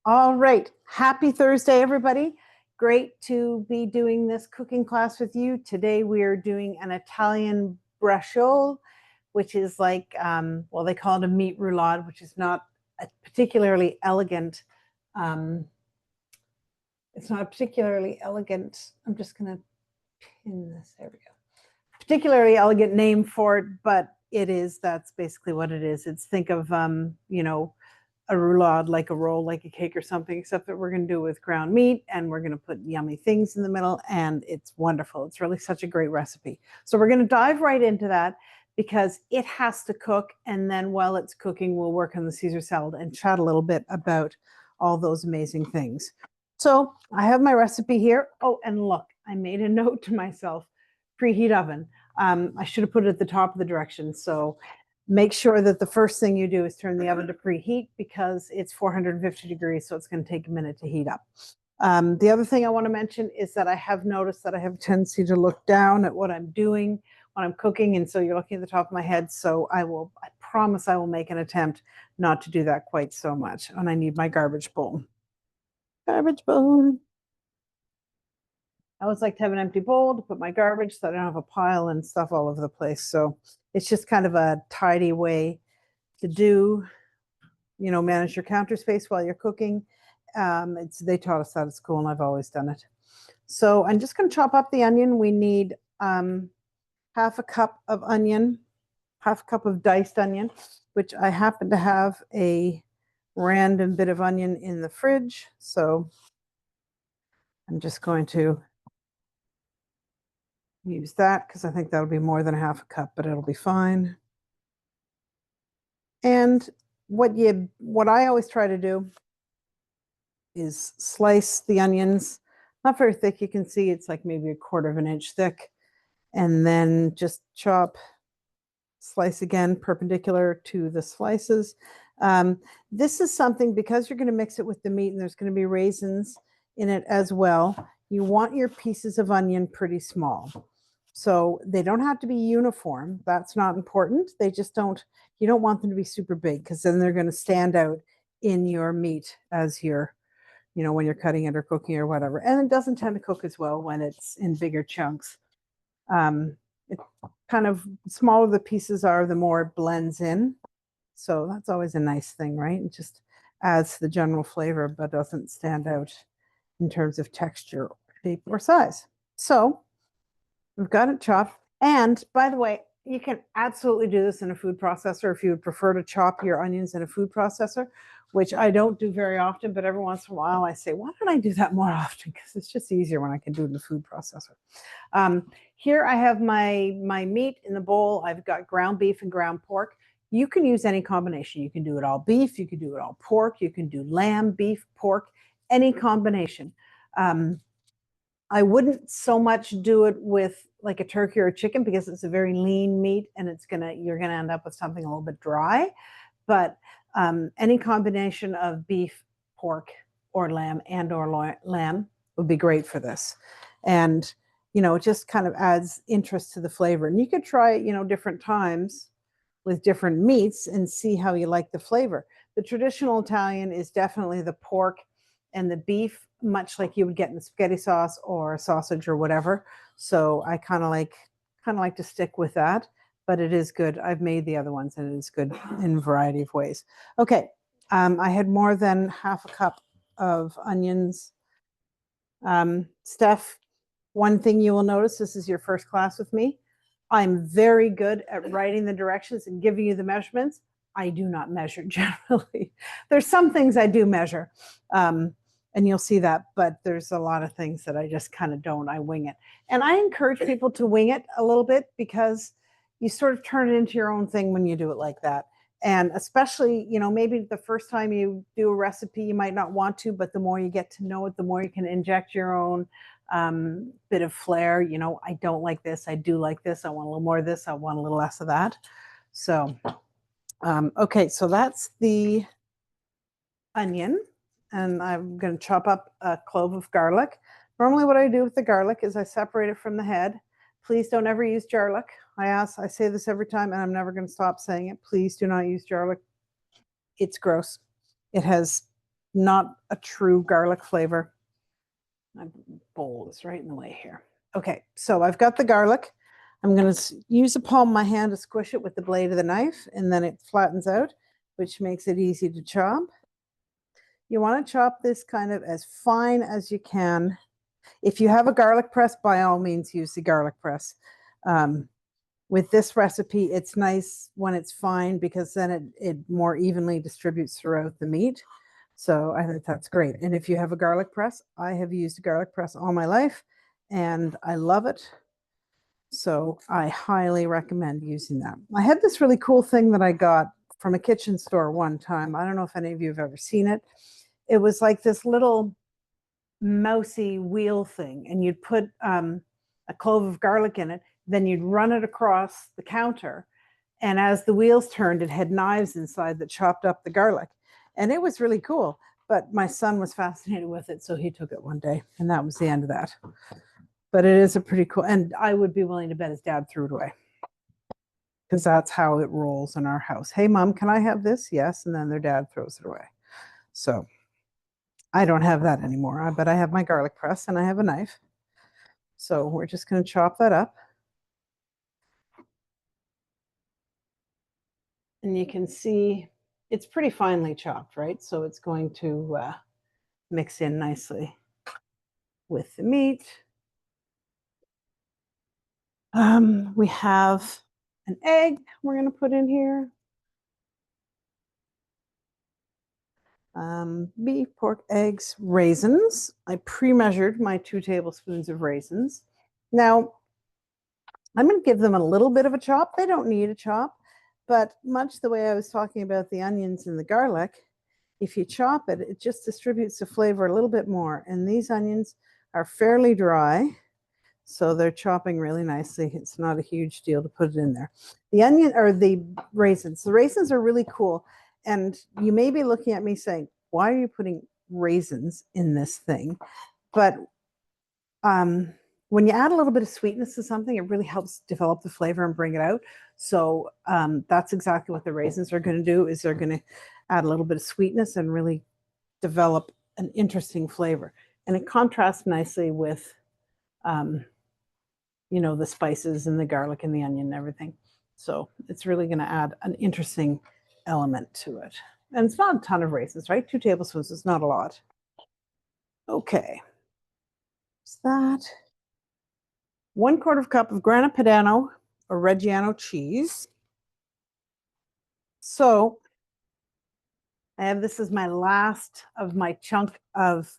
All right. Happy Thursday, everybody. Great to be doing this cooking class with you. Today we are doing an Italian braciole, which is like, well, they call it a meat roulade, which is not a particularly elegant. It's not a particularly elegant. I'm just going to pin this. There we go. Particularly elegant name for it, but it is. That's basically what it is. It's think of, a roulade, like a roll, like a cake or something, except that we're going to do it with ground meat and we're going to put yummy things in the middle, and it's wonderful. It's really such a great recipe. So we're going to dive right into that because it has to cook, and then while it's cooking, we'll work on the Caesar salad and chat a little bit about all those amazing things. So I have my recipe here. Oh, and look, I made a note to myself, preheat oven. I should have put it at the top of the directions. So make sure that the first thing you do is turn the oven to preheat because it's 450 degrees, so it's going to take a minute to heat up. The other thing I want to mention is that I have noticed that I have a tendency to look down at what I'm doing when I'm cooking, and so you're looking at the top of my head, so I promise I will make an attempt not to do that quite so much. And I need my garbage bowl. Garbage bowl. I always like to have an empty bowl to put my garbage so I don't have a pile and stuff all over the place. So it's just kind of a tidy way to do, manage your counter space while you're cooking. They taught us that at school, and I've always done it. So I'm just going to chop up the onion. We need half a cup of onion, half a cup of diced onion, which I happen to have a random bit of onion in the fridge. So I'm just going to use that because I think that'll be more than a half a cup, but it'll be fine. And what I always try to do is slice the onions, not very thick. You can see it's like maybe 1/4 of an inch thick, and then just slice again perpendicular to the slices. This is something, because you're going to mix it with the meat and there's going to be raisins in it as well, you want your pieces of onion pretty small. So they don't have to be uniform. That's not important. You don't want them to be super big because then they're going to stand out in your meat as when you're cutting it or cooking or whatever. And it doesn't tend to cook as well when it's in bigger chunks. It kind of smaller the pieces are, the more it blends in. So that's always a nice thing, right? It just adds to the general flavor, but doesn't stand out in terms of texture, shape, or size. So we've got it chopped. And by the way, you can absolutely do this in a food processor if you would prefer to chop your onions in a food processor, which I don't do very often, but every once in a while I say, why don't I do that more often? Because it's just easier when I can do it in a food processor. Here I have my meat in the bowl. I've got ground beef and ground pork. You can use any combination. You can do it all beef. You can do it all pork. You can do lamb, beef, pork, any combination. I wouldn't so much do it with like a turkey or a chicken because it's a very lean meat and you're gonna end up with something a little bit dry. But any combination of beef, pork, or lamb lamb would be great for this. And it just kind of adds interest to the flavor. And you could try it, different times with different meats and see how you like the flavor. The traditional Italian is definitely the pork and the beef, much like you would get in the spaghetti sauce or sausage or whatever. So I kind of like to stick with that, but it is good. I've made the other ones and it is good in a variety of ways. Okay, I had more than half a cup of onions. Steph, one thing you will notice, this is your first class with me. I'm very good at writing the directions and giving you the measurements. I do not measure generally. There's some things I do measure, and you'll see that, but there's a lot of things that I just kind of don't. I wing it. And I encourage people to wing it a little bit because you sort of turn it into your own thing when you do it like that. And especially, maybe the first time you do a recipe, you might not want to, but the more you get to know it, the more you can inject your own bit of flair. I don't like this. I do like this. I want a little more of this. I want a little less of that. So, okay, so that's the onion. And I'm going to chop up a clove of garlic. Normally what I do with the garlic is I separate it from the head. Please don't ever use garlic. I say this every time, and I'm never going to stop saying it. Please do not use garlic. It's gross. It has not a true garlic flavor. My bowl is right in the way here. Okay, so I've got the garlic. I'm going to use the palm of my hand to squish it with the blade of the knife, and then it flattens out, which makes it easy to chop. You want to chop this kind of as fine as you can. If you have a garlic press, by all means, use the garlic press. With this recipe, it's nice when it's fine because then it more evenly distributes throughout the meat. So I think that's great. And if you have a garlic press, I have used a garlic press all my life and I love it. So I highly recommend using that. I had this really cool thing that I got from a kitchen store one time. I don't know if any of you have ever seen it. It was like this little mousy wheel thing, and you'd put a clove of garlic in it, then you'd run it across the counter, and as the wheels turned, it had knives inside that chopped up the garlic, and it was really cool. But my son was fascinated with it, so he took it one day, and that was the end of that. But it is a pretty cool, and I would be willing to bet his dad threw it away because that's how it rolls in our house. Hey, Mom, can I have this? Yes, and then their dad throws it away. So I don't have that anymore, but I have my garlic press and I have a knife. So we're just going to chop that up. And you can see it's pretty finely chopped, right? So it's going to mix in nicely with the meat. We have an egg we're going to put in here. Beef, pork, eggs, raisins. I pre-measured my 2 tablespoons of raisins. Now, I'm going to give them a little bit of a chop. They don't need a chop, but much the way I was talking about the onions and the garlic, if you chop it, it just distributes the flavor a little bit more. And these onions are fairly dry, so they're chopping really nicely. It's not a huge deal to put it in there. The onion or the raisins are really cool. And you may be looking at me saying, why are you putting raisins in this thing? But when you add a little bit of sweetness to something, it really helps develop the flavor and bring it out. So that's exactly what the raisins are going to do, is they're going to add a little bit of sweetness and really develop an interesting flavor. And it contrasts nicely with, the spices and the garlic and the onion and everything. So it's really going to add an interesting element to it. And it's not a ton of raisins, right? 2 tablespoons is not a lot. Okay. What's that? 1/4 cup of Grana Padano or Reggiano cheese. So I have, this is my last of my chunk of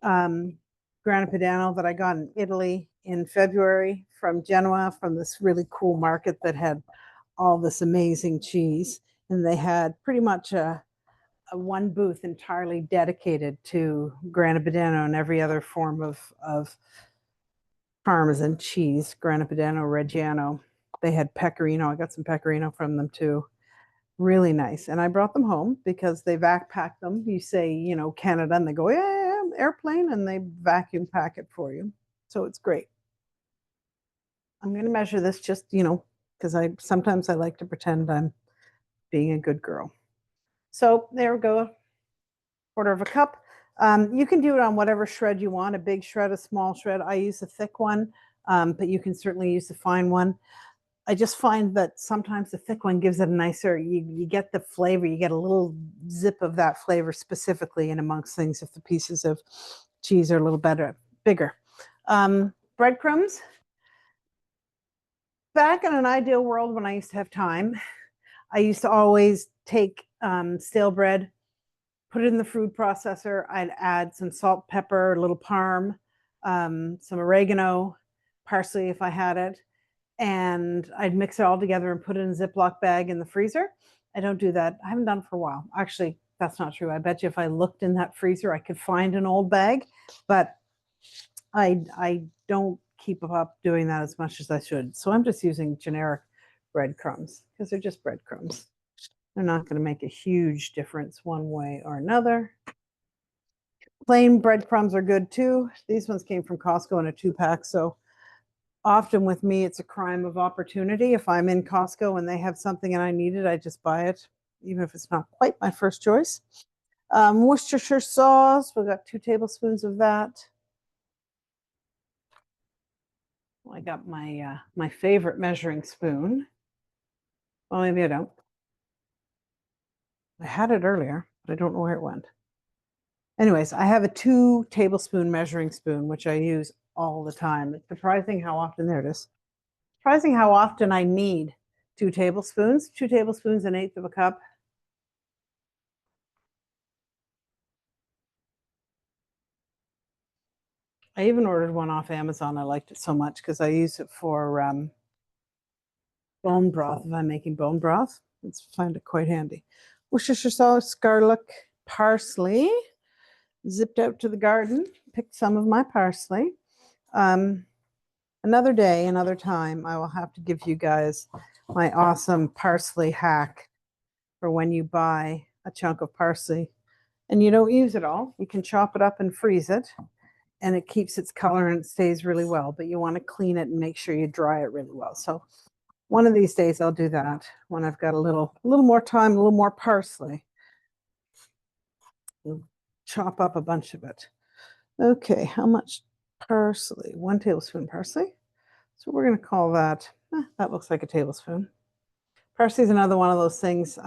Grana Padano that I got in Italy in February from Genoa, from this really cool market that had all this amazing cheese. And they had pretty much a one booth entirely dedicated to Grana Padano and every other form of Parmesan cheese, Grana Padano, Reggiano. They had Pecorino. I got some Pecorino from them too. Really nice. And I brought them home because they vac pack them. You say, Canada, and they go, yeah, airplane, and they vacuum pack it for you. So it's great. I'm going to measure this just, because sometimes I like to pretend I'm being a good girl. So there we go, 1/4 cup. You can do it on whatever shred you want, a big shred, a small shred. I use a thick one, but you can certainly use a fine one. I just find that sometimes the thick one gives it a nicer, you get the flavor, you get a little zip of that flavor specifically in amongst things if the pieces of cheese are a little bigger. Breadcrumbs. Back in an ideal world when I used to have time, I used to always take stale bread, put it in the food processor. I'd add some salt, pepper, a little parm, some oregano, parsley if I had it, and I'd mix it all together and put it in a Ziploc bag in the freezer. I don't do that. I haven't done it for a while. Actually, that's not true. I bet you if I looked in that freezer, I could find an old bag, but I don't keep up doing that as much as I should. So I'm just using generic breadcrumbs because they're just breadcrumbs. They're not going to make a huge difference one way or another. Plain breadcrumbs are good too. These ones came from Costco in a 2-pack. So often with me, it's a crime of opportunity. If I'm in Costco and they have something and I need it, I just buy it, even if it's not quite my first choice. Worcestershire sauce, we've got 2 tablespoons of that. I got my my favorite measuring spoon. Well, maybe I don't. I had it earlier, but I don't know where it went. Anyways, I have a 2 tablespoon measuring spoon, which I use all the time. It's surprising how often, there it is. Surprising how often I need 2 tablespoons. 2 tablespoons, 1/8 of a cup. I even ordered one off Amazon. I liked it so much because I use it for bone broth. If I'm making bone broth, I find it quite handy. Worcestershire sauce, garlic, parsley. Zipped out to the garden, picked some of my parsley. Another day, another time, I will have to give you guys my awesome parsley hack for when you buy a chunk of parsley and you don't use it all. You can chop it up and freeze it, and it keeps its color and it stays really well, but you want to clean it and make sure you dry it really well. So one of these days I'll do that when I've got a little more time, a little more parsley. We'll chop up a bunch of it. Okay, how much parsley? 1 tablespoon parsley. So we're going to call that, that looks like a tablespoon. Parsley is another one of those things.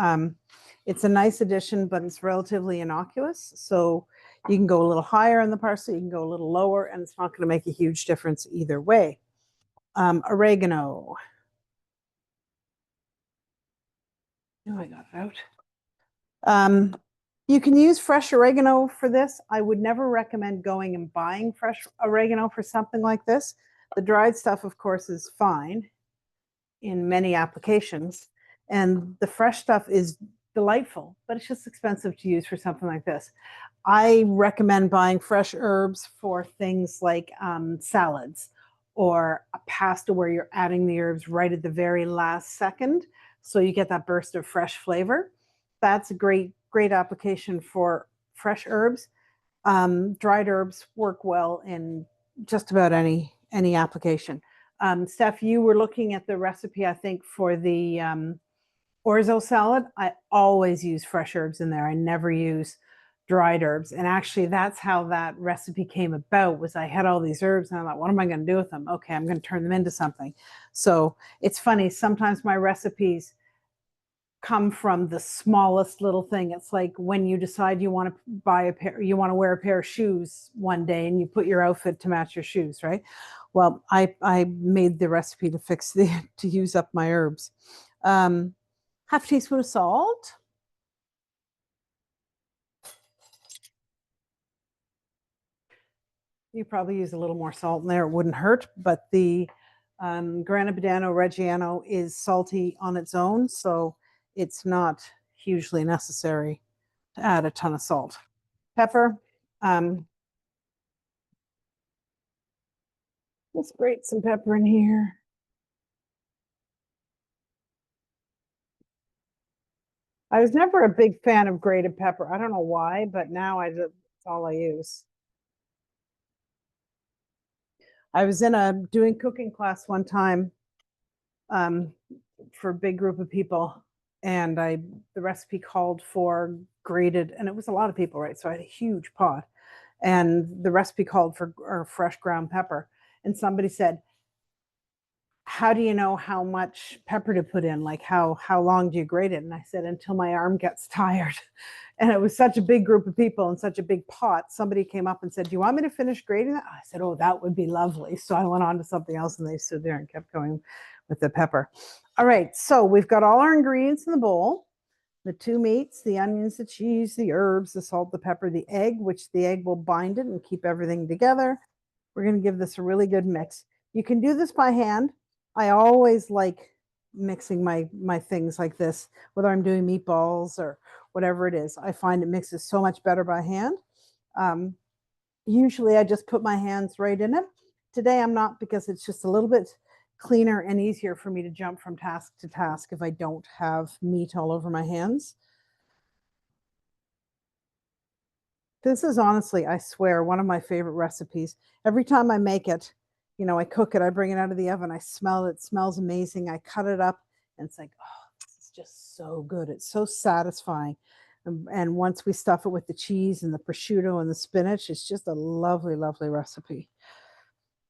It's a nice addition, but it's relatively innocuous. So you can go a little higher on the parsley, you can go a little lower, and it's not going to make a huge difference either way. Oregano. Oh, I got it out. You can use fresh oregano for this. I would never recommend going and buying fresh oregano for something like this. The dried stuff, of course, is fine in many applications, and the fresh stuff is delightful, but it's just expensive to use for something like this. I recommend buying fresh herbs for things like salads or a pasta where you're adding the herbs right at the very last second, so you get that burst of fresh flavor. That's a great application for fresh herbs. Dried herbs work well in just about any application. Steph, you were looking at the recipe, I think, for the orzo salad. I always use fresh herbs in there. I never use dried herbs. And actually, that's how that recipe came about. Was I had all these herbs and I thought, what am I going to do with them? Okay, I'm going to turn them into something. So it's funny. Sometimes my recipes come from the smallest little thing. It's like when you decide you want to buy a pair, you want to wear a pair of shoes one day and you put your outfit to match your shoes, right? Well, I made the recipe to to use up my herbs. Half a teaspoon of salt. You probably use a little more salt in there. It wouldn't hurt, but the Grana Padano Reggiano is salty on its own, so it's not hugely necessary to add a ton of salt. Pepper. Let's grate some pepper in here. I was never a big fan of grated pepper. I don't know why, but now that's all I use. I was in a doing cooking class one time um, for a big group of people, and the recipe called for grated, and it was a lot of people, right? So I had a huge pot, and the recipe called for fresh ground pepper, and somebody said, how do you know how much pepper to put in? Like how long do you grate it? And I said, until my arm gets tired. And it was such a big group of people and such a big pot. Somebody came up and said, do you want me to finish grating that? I said, oh, that would be lovely. So I went on to something else and they stood there and kept going with the pepper. All right, so we've got all our ingredients in the bowl. The 2 meats, the onions, the cheese, the herbs, the salt, the pepper, the egg, which the egg will bind it and keep everything together. We're going to give this a really good mix. You can do this by hand. I always like mixing my things like this, whether I'm doing meatballs or whatever it is. I find it mixes so much better by hand. Usually I just put my hands right in it. Today I'm not, because it's just a little bit cleaner and easier for me to jump from task to task if I don't have meat all over my hands. This is honestly, I swear, one of my favorite recipes. Every time I make it, I cook it, I bring it out of the oven, I smell it, it smells amazing. I cut it up and it's like, oh, this is just so good. It's so satisfying. And once we stuff it with the cheese and the prosciutto and the spinach, it's just a lovely, lovely recipe.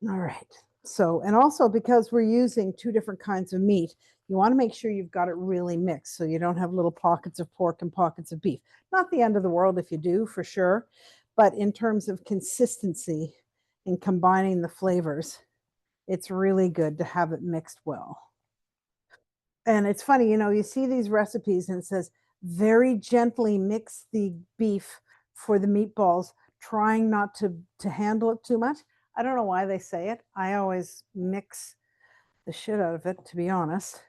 All right. So, and also because we're using two different kinds of meat, you want to make sure you've got it really mixed so you don't have little pockets of pork and pockets of beef. Not the end of the world if you do, for sure. But in terms of consistency and combining the flavors, it's really good to have it mixed well. And it's funny, you see these recipes and it says very gently mix the beef for the meatballs, trying not to handle it too much. I don't know why they say it. I always mix the shit out of it, to be honest,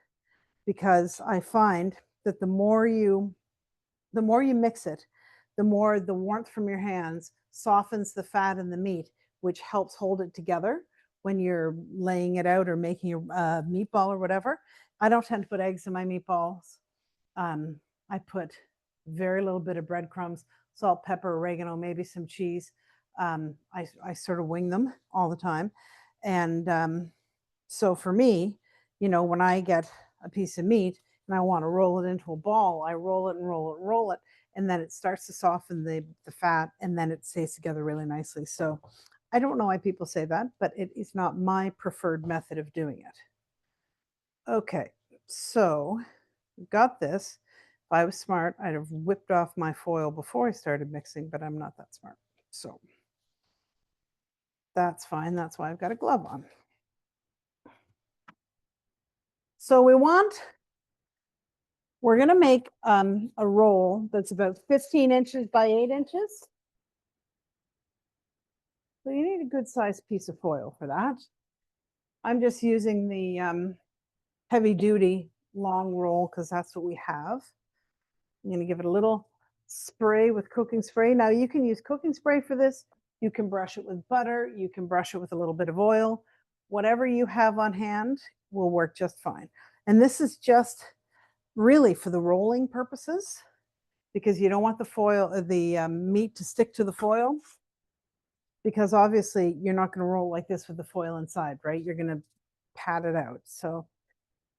because I find that the more you mix it, the more the warmth from your hands softens the fat in the meat, which helps hold it together when you're laying it out or making a meatball or whatever. I don't tend to put eggs in my meatballs. I put very little bit of breadcrumbs, salt, pepper, oregano, maybe some cheese. I sort of wing them all the time. And so for me, when I get a piece of meat and I want to roll it into a ball, I roll it and roll it and roll it. And then it starts to soften the fat and then it stays together really nicely. So I don't know why people say that, but it is not my preferred method of doing it. Okay, so got this. If I was smart, I'd have whipped off my foil before I started mixing, but I'm not that smart. So that's fine. That's why I've got a glove on. So we're going to make a roll that's about 15 inches by 8 inches. So you need a good sized piece of foil for that. I'm just using the heavy duty long roll because that's what we have. I'm going to give it a little spray with cooking spray. Now you can use cooking spray for this. You can brush it with butter. You can brush it with a little bit of oil. Whatever you have on hand will work just fine. And this is just really for the rolling purposes because you don't want the meat to stick to the foil because obviously you're not going to roll like this with the foil inside, right? You're going to pat it out. So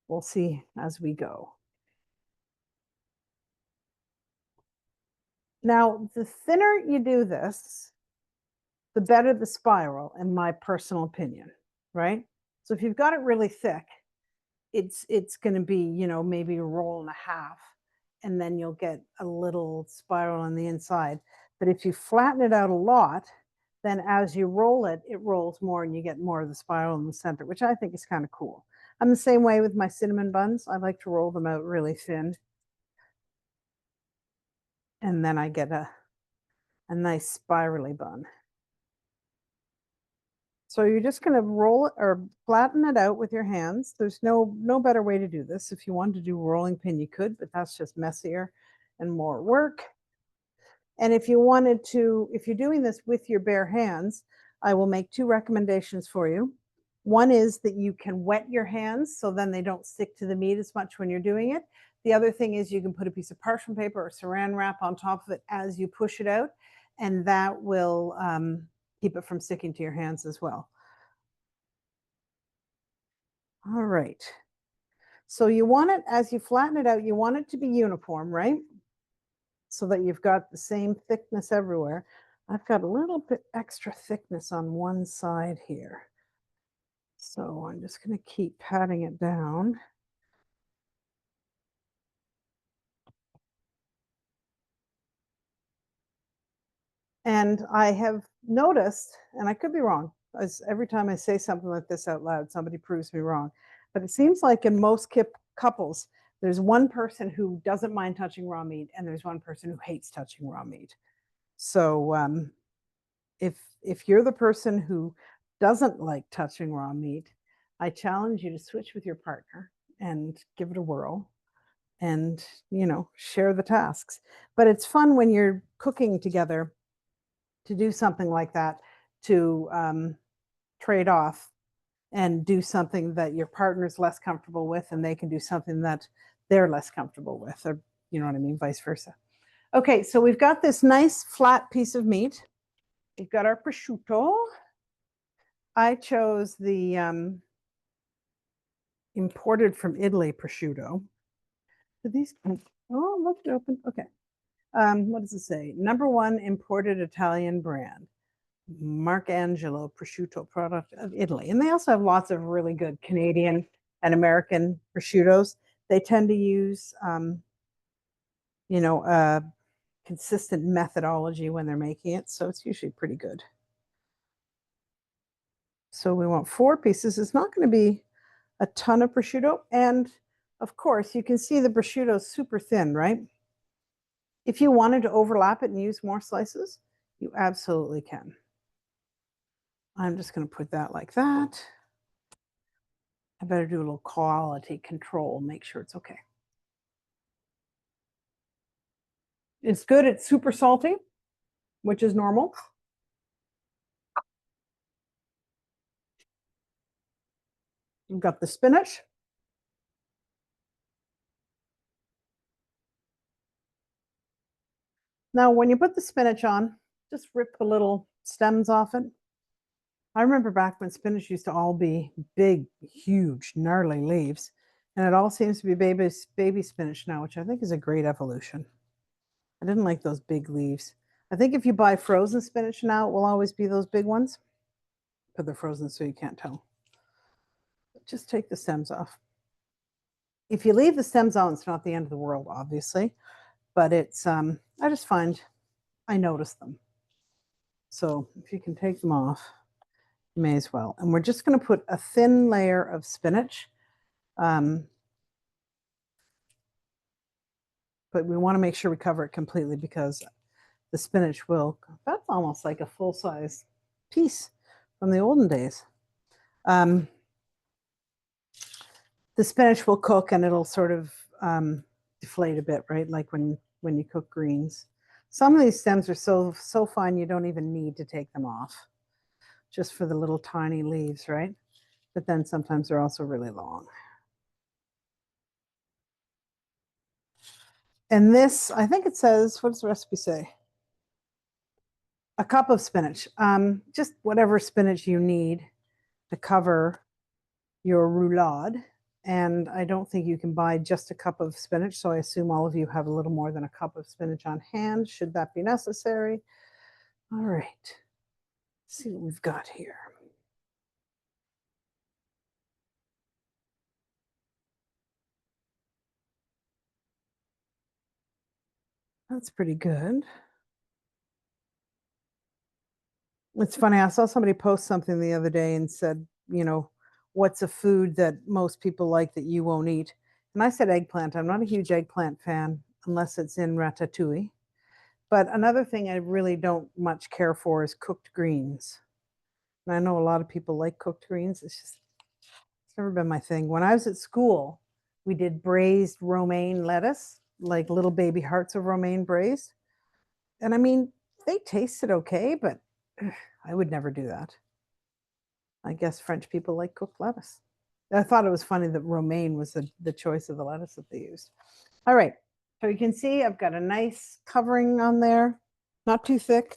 we'll see as we go. Now, the thinner you do this, the better the spiral, in my personal opinion, right? So if you've got it really thick, it's going to be, maybe a roll and a half, and then you'll get a little spiral on the inside. But if you flatten it out a lot, then as you roll it, it rolls more and you get more of the spiral in the center, which I think is kind of cool. I'm the same way with my cinnamon buns. I like to roll them out really thin. And then I get a nice spirally bun. So you're just going to roll it or flatten it out with your hands. There's no better way to do this. If you wanted to do rolling pin, you could, but that's just messier and more work. And if you're doing this with your bare hands, I will make two recommendations for you. One is that you can wet your hands so then they don't stick to the meat as much when you're doing it. The other thing is you can put a piece of parchment paper or saran wrap on top of it as you push it out, and that will keep it from sticking to your hands as well. All right. So you want it, as you flatten it out, you want it to be uniform, right? So that you've got the same thickness everywhere. I've got a little bit extra thickness on one side here. So I'm just going to keep patting it down. And I have noticed, and I could be wrong, as every time I say something like this out loud, somebody proves me wrong. But it seems like in most couples, there's one person who doesn't mind touching raw meat, and there's one person who hates touching raw meat. So if you're the person who doesn't like touching raw meat, I challenge you to switch with your partner and give it a whirl and, share the tasks. But it's fun when you're cooking together to do something like that, to trade off and do something that your partner's less comfortable with and they can do something that they're less comfortable with, or you know what I mean, vice versa. Okay, so we've got this nice flat piece of meat. We've got our prosciutto. I chose the imported from Italy prosciutto. Do these? Oh, look, it open. Okay. What does it say? #1 imported Italian brand, Marcangelo prosciutto product of Italy. And they also have lots of really good Canadian and American prosciuttos. They tend to use, a consistent methodology when they're making it. So it's usually pretty good. So we want 4 pieces. It's not going to be a ton of prosciutto. And of course, you can see the prosciutto is super thin, right? If you wanted to overlap it and use more slices, you absolutely can. I'm just going to put that like that. I better do a little quality control, make sure it's okay. It's good. It's super salty, which is normal. You've got the spinach. Now, when you put the spinach on, just rip the little stems off it. I remember back when spinach used to all be big, huge, gnarly leaves, and it all seems to be baby spinach now, which I think is a great evolution. I didn't like those big leaves. I think if you buy frozen spinach now, it will always be those big ones, but they're frozen so you can't tell. Just take the stems off. If you leave the stems on, it's not the end of the world, obviously, but it's, I just find I notice them. So if you can take them off, you may as well. And we're just going to put a thin layer of spinach. But we want to make sure we cover it completely because the spinach will, that's almost like a full-size piece from the olden days. The spinach will cook and it'll sort of deflate a bit, right? Like when you cook greens. Some of these stems are so fine you don't even need to take them off, just for the little tiny leaves, right? But then sometimes they're also really long. And this, I think it says, what does the recipe say? A cup of spinach, just whatever spinach you need to cover your roulade. And I don't think you can buy just a cup of spinach. So I assume all of you have a little more than a cup of spinach on hand, should that be necessary. All right, let's see what we've got here. That's pretty good. It's funny, I saw somebody post something the other day and said, what's a food that most people like that you won't eat? And I said eggplant. I'm not a huge eggplant fan unless it's in ratatouille. But another thing I really don't much care for is cooked greens. And I know a lot of people like cooked greens. It's never been my thing. When I was at school, we did braised romaine lettuce, like little baby hearts of romaine braised. And I mean, they tasted okay, but I would never do that. I guess French people like cooked lettuce. I thought it was funny that romaine was the choice of the lettuce that they used. All right, so you can see I've got a nice covering on there, not too thick.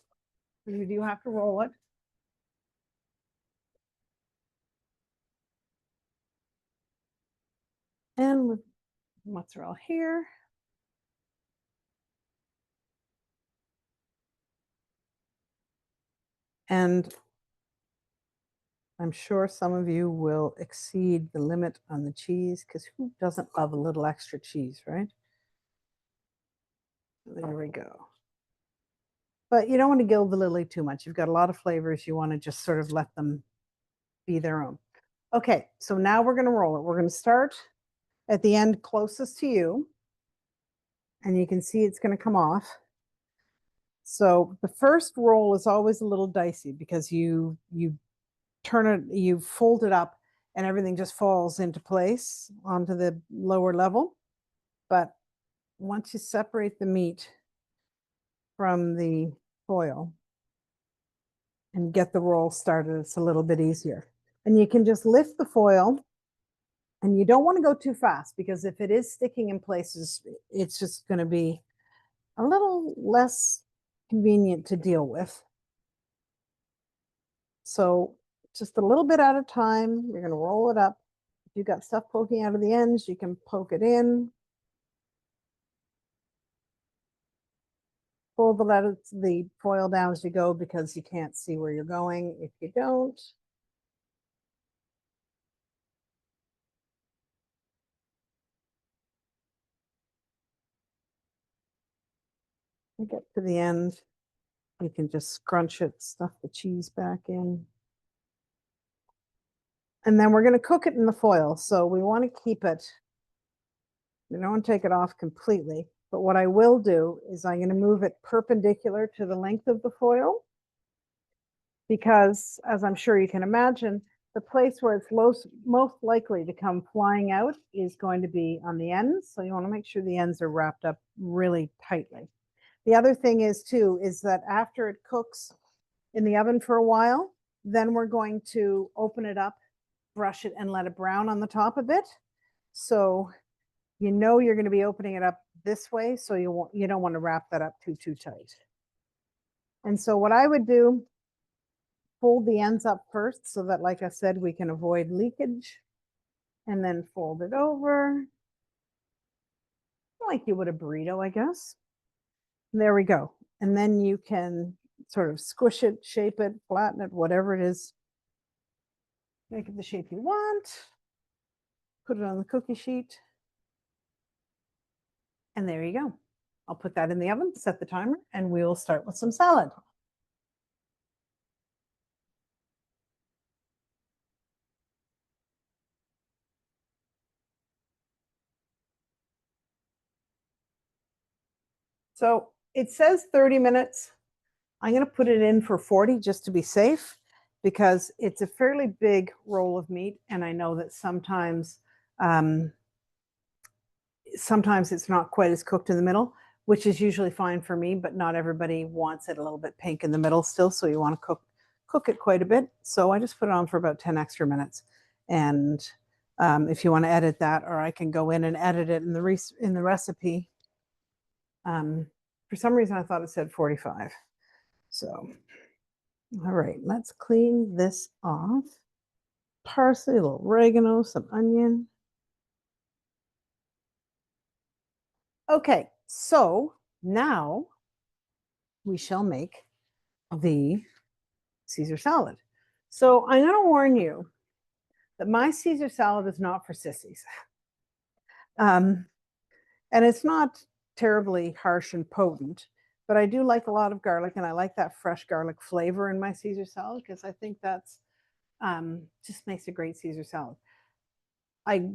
You do have to roll it. And with mozzarella here. And I'm sure some of you will exceed the limit on the cheese because who doesn't love a little extra cheese, right? There we go. But you don't want to gild the lily too much. You've got a lot of flavors. You want to just sort of let them be their own. Okay, so now we're going to roll it. We're going to start at the end closest to you. And you can see it's going to come off. So the first roll is always a little dicey because you turn it, you fold it up and everything just falls into place onto the lower level. But once you separate the meat from the foil and get the roll started, it's a little bit easier. And you can just lift the foil and you don't want to go too fast because if it is sticking in places, it's just going to be a little less convenient to deal with. So just a little bit at a time, you're going to roll it up. If you've got stuff poking out of the ends, you can poke it in. Pull the foil down as you go because you can't see where you're going if you don't. You get to the end, you can just scrunch it, stuff the cheese back in. And then we're going to cook it in the foil. So we want to keep it, we don't want to take it off completely. But what I will do is I'm going to move it perpendicular to the length of the foil. Because as I'm sure you can imagine, the place where it's most likely to come flying out is going to be on the ends. So you want to make sure the ends are wrapped up really tightly. The other thing is too, is that after it cooks in the oven for a while, then we're going to open it up, brush it, and let it brown on the top of it. So you know you're going to be opening it up this way, so you don't want to wrap that up too tight. And so what I would do, fold the ends up first so that, like I said, we can avoid leakage, and then fold it over like you would a burrito, I guess. There we go. And then you can sort of squish it, shape it, flatten it, whatever it is. Make it the shape you want. Put it on the cookie sheet. And there you go. I'll put that in the oven, set the timer, and we will start with some salad. So it says 30 minutes. I'm going to put it in for 40 just to be safe, because it's a fairly big roll of meat. And I know that sometimes it's not quite as cooked in the middle, which is usually fine for me, but not everybody wants it a little bit pink in the middle still. So you want to cook it quite a bit. So I just put it on for about 10 extra minutes. And if you want to edit that, or I can go in and edit it in the recipe. For some reason, I thought it said 45. So, all right, let's clean this off. Parsley, a little oregano, some onion. Okay, so now we shall make the Caesar salad. So I'm going to warn you that my Caesar salad is not for sissies. And it's not terribly harsh and potent, but I do like a lot of garlic, and I like that fresh garlic flavor in my Caesar salad because I think that's just makes a great Caesar salad.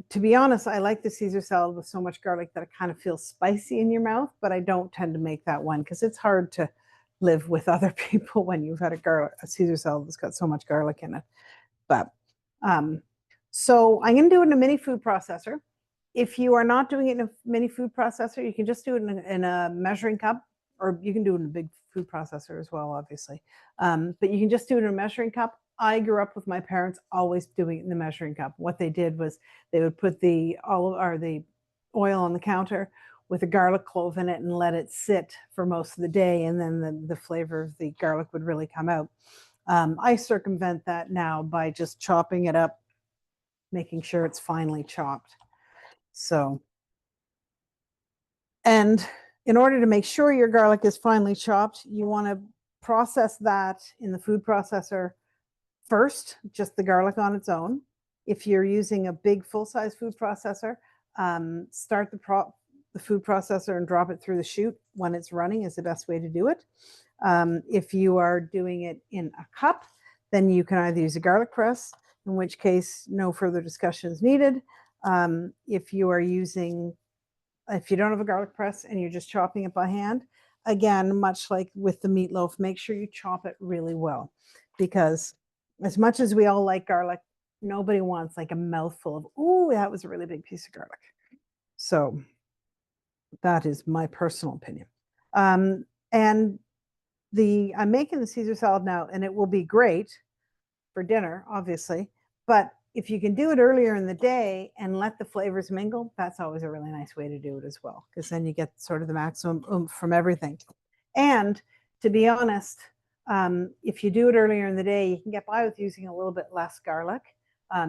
To be honest, I like the Caesar salad with so much garlic that it kind of feels spicy in your mouth, but I don't tend to make that one because it's hard to live with other people when you've had a Caesar salad that's got so much garlic in it. But so I'm going to do it in a mini food processor. If you are not doing it in a mini food processor, you can just do it in a measuring cup, or you can do it in a big food processor as well, obviously. But you can just do it in a measuring cup. I grew up with my parents always doing it in the measuring cup. What they did was they would put the oil on the counter with a garlic clove in it and let it sit for most of the day, and then the flavor of the garlic would really come out. I circumvent that now by just chopping it up, making sure it's finely chopped. So, and in order to make sure your garlic is finely chopped, you want to process that in the food processor first, just the garlic on its own. If you're using a big full-size food processor, start the food processor and drop it through the chute when it's running is the best way to do it. If you are doing it in a cup, then you can either use a garlic press, in which case no further discussion is needed. If you don't have a garlic press and you're just chopping it by hand, again, much like with the meatloaf, make sure you chop it really well, because as much as we all like garlic, nobody wants like a mouthful of, ooh, that was a really big piece of garlic. So that is my personal opinion. And I'm making the Caesar salad now, and it will be great for dinner, obviously. But if you can do it earlier in the day and let the flavors mingle, that's always a really nice way to do it as well, because then you get sort of the maximum oomph from everything. And to be honest, if you do it earlier in the day, you can get by with using a little bit less garlic.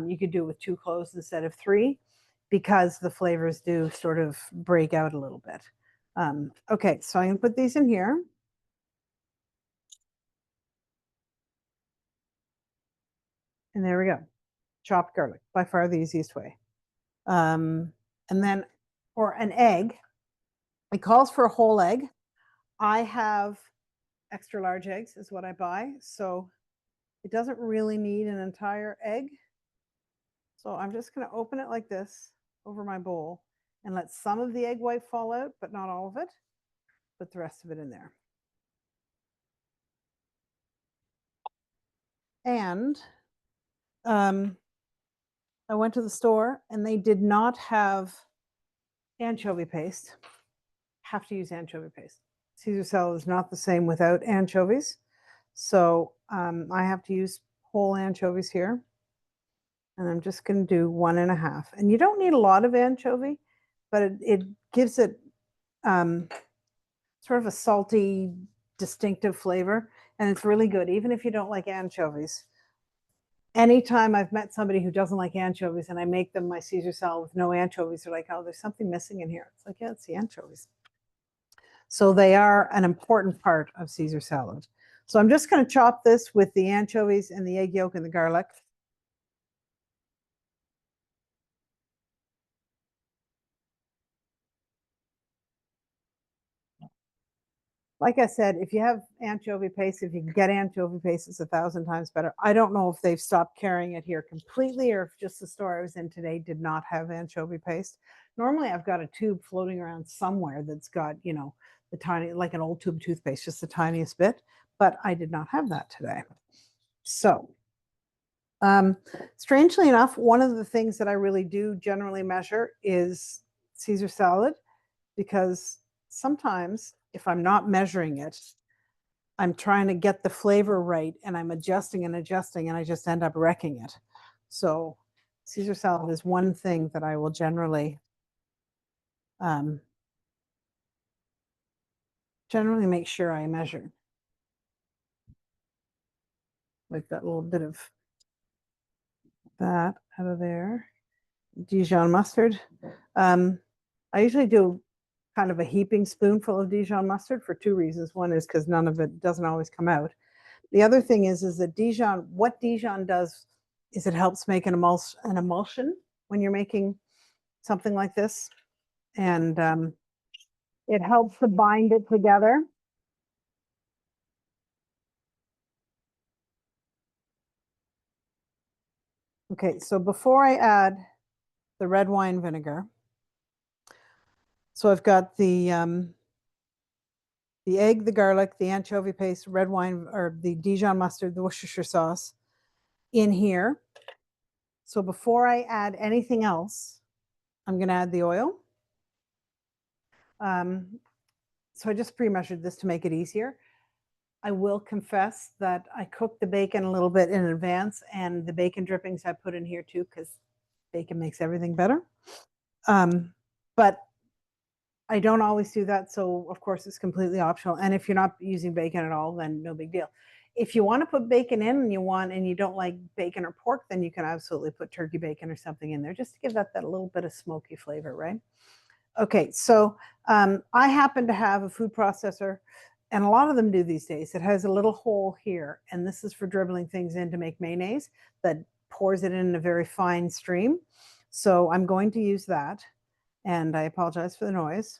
You could do it with 2 cloves instead of 3, because the flavors do sort of break out a little bit. Okay, so I'm going to put these in here. And there we go. Chopped garlic, by far the easiest way. And then for an egg, it calls for a whole egg. I have extra large eggs is what I buy. So it doesn't really need an entire egg. So I'm just going to open it like this over my bowl and let some of the egg white fall out, but not all of it. Put the rest of it in there. And I went to the store and they did not have anchovy paste. Have to use anchovy paste. Caesar salad is not the same without anchovies. So I have to use whole anchovies here. And I'm just going to do 1.5. And you don't need a lot of anchovy, but it gives it sort of a salty, distinctive flavor. And it's really good, even if you don't like anchovies. Anytime I've met somebody who doesn't like anchovies and I make them my Caesar salad with no anchovies, they're like, oh, there's something missing in here. It's like, yeah, it's the anchovies. So they are an important part of Caesar salad. So I'm just going to chop this with the anchovies and the egg yolk and the garlic. Like I said, if you have anchovy paste, if you can get anchovy paste, it's 1,000 times better. I don't know if they've stopped carrying it here completely or if just the store I was in today did not have anchovy paste. Normally I've got a tube floating around somewhere that's got, you know, the tiny, like an old tube toothpaste, just the tiniest bit, but I did not have that today. So strangely enough, one of the things that I really do generally measure is Caesar salad, because sometimes if I'm not measuring it, I'm trying to get the flavor right and I'm adjusting and adjusting and I just end up wrecking it. So Caesar salad is one thing that I will generally make sure I measure. Like that little bit of that out of there. Dijon mustard. I usually do kind of a heaping spoonful of Dijon mustard for two reasons. One is because none of it doesn't always come out. The other thing is that Dijon, what Dijon does is it helps make an emulsion when you're making something like this. And it helps to bind it together. Okay, so before I add the red wine vinegar, so I've got the egg, the garlic, the anchovy paste, red wine, or the Dijon mustard, the Worcestershire sauce in here. So before I add anything else, I'm going to add the oil. So I just pre-measured this to make it easier. I will confess that I cooked the bacon a little bit in advance, and the bacon drippings I put in here too, because bacon makes everything better. But I don't always do that, so of course it's completely optional. And if you're not using bacon at all, then no big deal. If you want to put bacon in and you don't like bacon or pork, then you can absolutely put turkey bacon or something in there just to give that little bit of smoky flavor, right? Okay, so I happen to have a food processor, and a lot of them do these days. It has a little hole here, and this is for dribbling things in to make mayonnaise that pours it in a very fine stream. So I'm going to use that, and I apologize for the noise.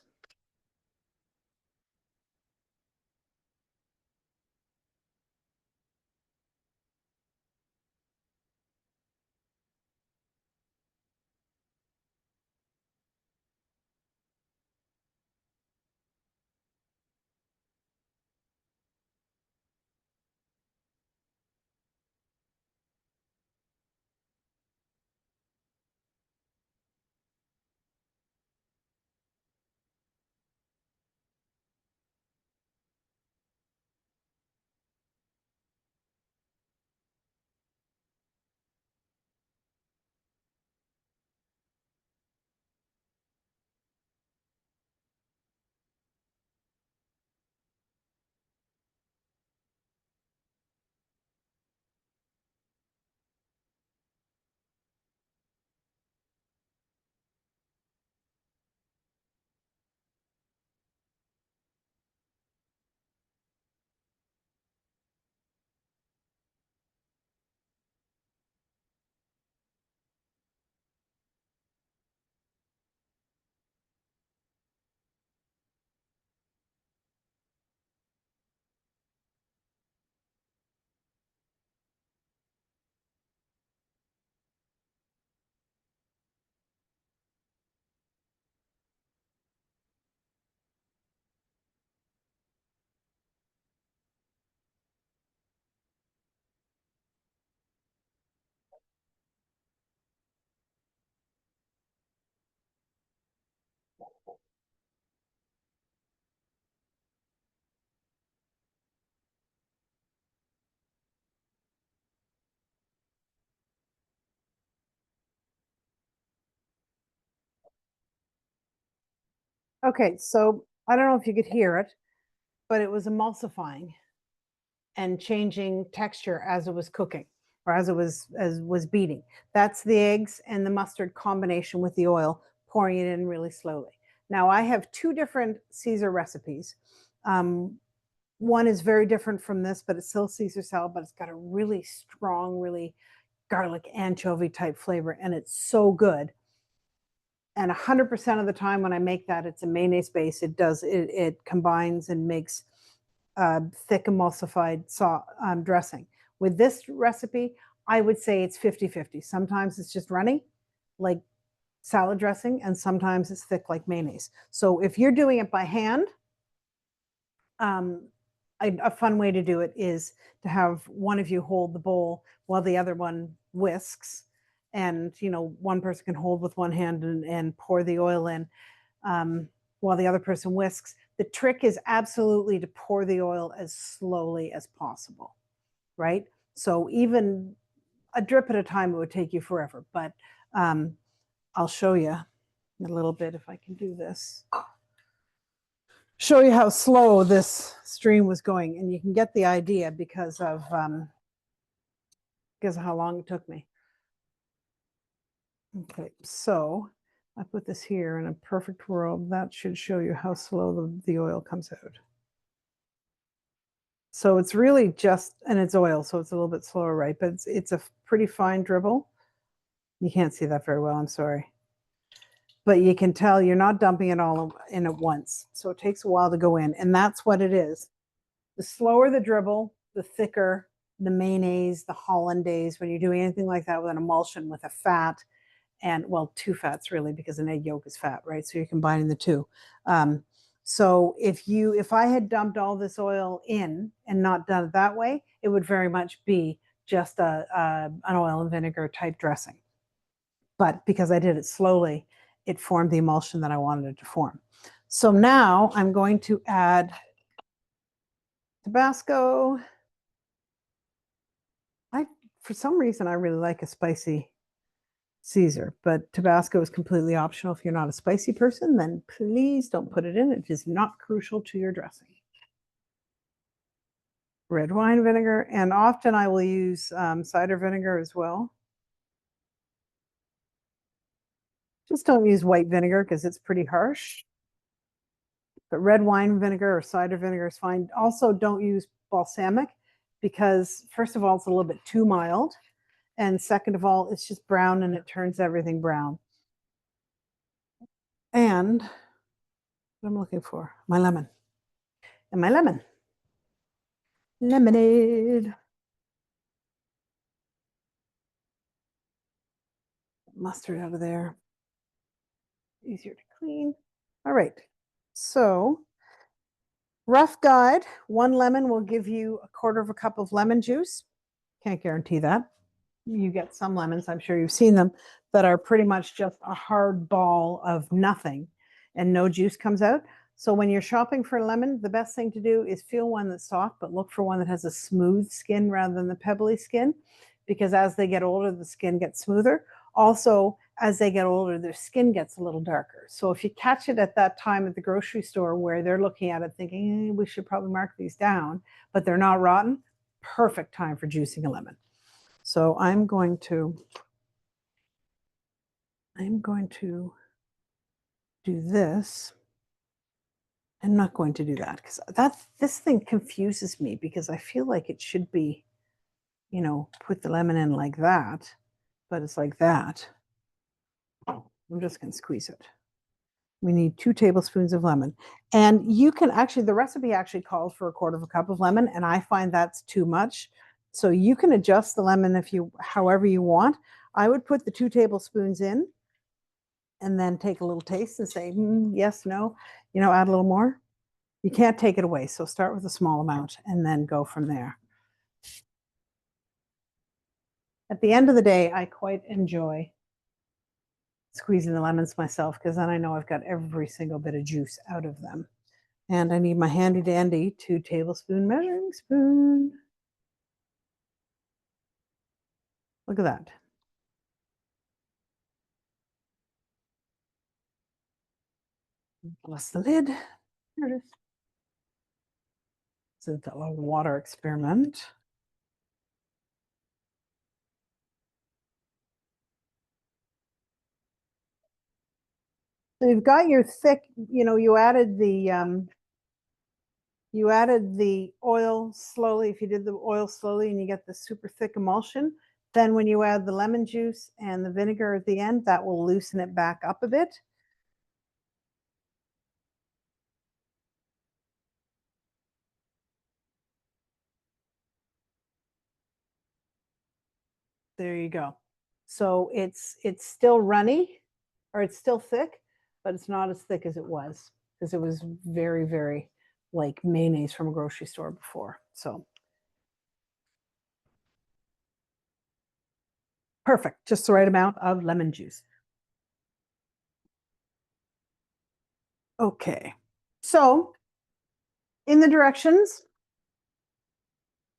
Okay, so I don't know if you could hear it, but it was emulsifying and changing texture as it was cooking or as was beating. That's the eggs and the mustard combination with the oil, pouring it in really slowly. Now I have two different Caesar recipes. One is very different from this, but it's still Caesar salad, but it's got a really strong, really garlic anchovy type flavor, and it's so good. And 100% of the time when I make that, it's a mayonnaise base. It combines and makes thick emulsified dressing. With this recipe, I would say it's 50-50. Sometimes it's just runny, like salad dressing, and sometimes it's thick like mayonnaise. So if you're doing it by hand, a fun way to do it is to have one of you hold the bowl while the other one whisks. And, one person can hold with one hand and pour the oil in while the other person whisks. The trick is absolutely to pour the oil as slowly as possible, right? So even a drip at a time, it would take you forever. But I'll show you a little bit if I can do this. Show you how slow this stream was going, and you can get the idea because of how long it took me. Okay, so I put this here in a perfect world. That should show you how slow the oil comes out. So it's really and it's oil, so it's a little bit slower, right? But it's a pretty fine dribble. You can't see that very well, I'm sorry. But you can tell you're not dumping it all in at once. So it takes a while to go in, and that's what it is. The slower the dribble, the thicker the mayonnaise, the hollandaise, when you're doing anything like that with an emulsion with a fat, and well, two fats really, because an egg yolk is fat, right? So you're combining the two. So if I had dumped all this oil in and not done it that way, it would very much be just an oil and vinegar type dressing. But because I did it slowly, it formed the emulsion that I wanted it to form. So now I'm going to add Tabasco. For some reason, I really like a spicy Caesar, but Tabasco is completely optional. If you're not a spicy person, then please don't put it in. It is not crucial to your dressing. Red wine vinegar, and often I will use cider vinegar as well. Just don't use white vinegar because it's pretty harsh. But red wine vinegar or cider vinegar is fine. Also, don't use balsamic because, first of all, it's a little bit too mild. And second of all, it's just brown and it turns everything brown. And what I'm looking for, my lemon. And my lemon. Lemonade. Mustard out of there. Easier to clean. All right. So, rough guide, 1 lemon will give you 1/4 of a cup of lemon juice. Can't guarantee that. You get some lemons, I'm sure you've seen them, that are pretty much just a hard ball of nothing and no juice comes out. So when you're shopping for a lemon, the best thing to do is feel one that's soft, but look for one that has a smooth skin rather than the pebbly skin, because as they get older, the skin gets smoother. Also, as they get older, their skin gets a little darker. So if you catch it at that time at the grocery store where they're looking at it thinking, we should probably mark these down, but they're not rotten, perfect time for juicing a lemon. So I'm going to do this. I'm not going to do that because this thing confuses me because I feel like it should be, put the lemon in like that, but it's like that. I'm just going to squeeze it. We need 2 tablespoons of lemon. And you can actually, the recipe actually calls for 1/4 of a cup of lemon, and I find that's too much. So you can adjust the lemon however you want. I would put the 2 tablespoons in and then take a little taste and say, yes, no, add a little more. You can't take it away. So start with a small amount and then go from there. At the end of the day, I quite enjoy squeezing the lemons myself because then I know I've got every single bit of juice out of them. And I need my handy dandy 2 tablespoon measuring spoon. Look at that. Plus the lid. There it is. It's a water experiment. So you've got your thick, you added the oil slowly. If you did the oil slowly and you get the super thick emulsion, then when you add the lemon juice and the vinegar at the end, that will loosen it back up a bit. There you go. So it's still runny, or it's still thick, but it's not as thick as it was, because it was very, very like mayonnaise from a grocery store before. So perfect, just the right amount of lemon juice. Okay, so in the directions,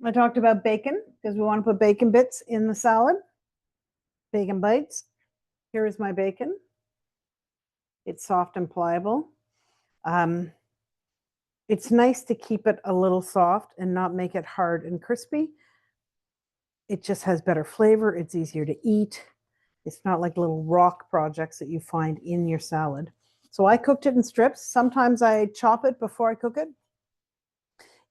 I talked about bacon because we want to put bacon bits in the salad, bacon bites. Here is my bacon. It's soft and pliable. It's nice to keep it a little soft and not make it hard and crispy. It just has better flavor. It's easier to eat. It's not like little rock projects that you find in your salad. So I cooked it in strips. Sometimes I chop it before I cook it.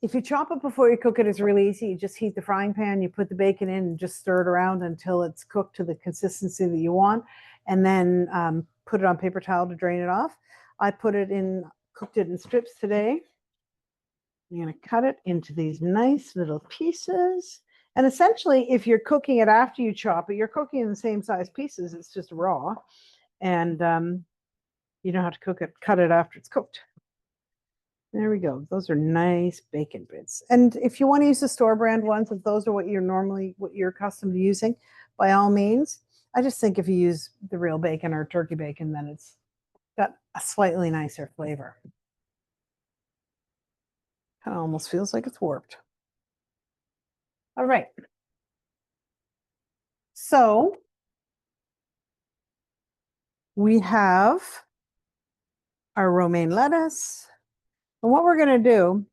If you chop it before you cook it, it's really easy. You just heat the frying pan, you put the bacon in, and just stir it around until it's cooked to the consistency that you want, and then put it on paper towel to drain it off. I cooked it in strips today. I'm going to cut it into these nice little pieces. And essentially, if you're cooking it after you chop it, you're cooking in the same size pieces. It's just raw. And you don't have to cut it after it's cooked. There we go. Those are nice bacon bits. And if you want to use the store brand ones, if those are what you're accustomed to using, by all means. I just think if you use the real bacon or turkey bacon, then it's got a slightly nicer flavor. Kind of almost feels like it's warped. All right. So we have our romaine lettuce. And what we're going to do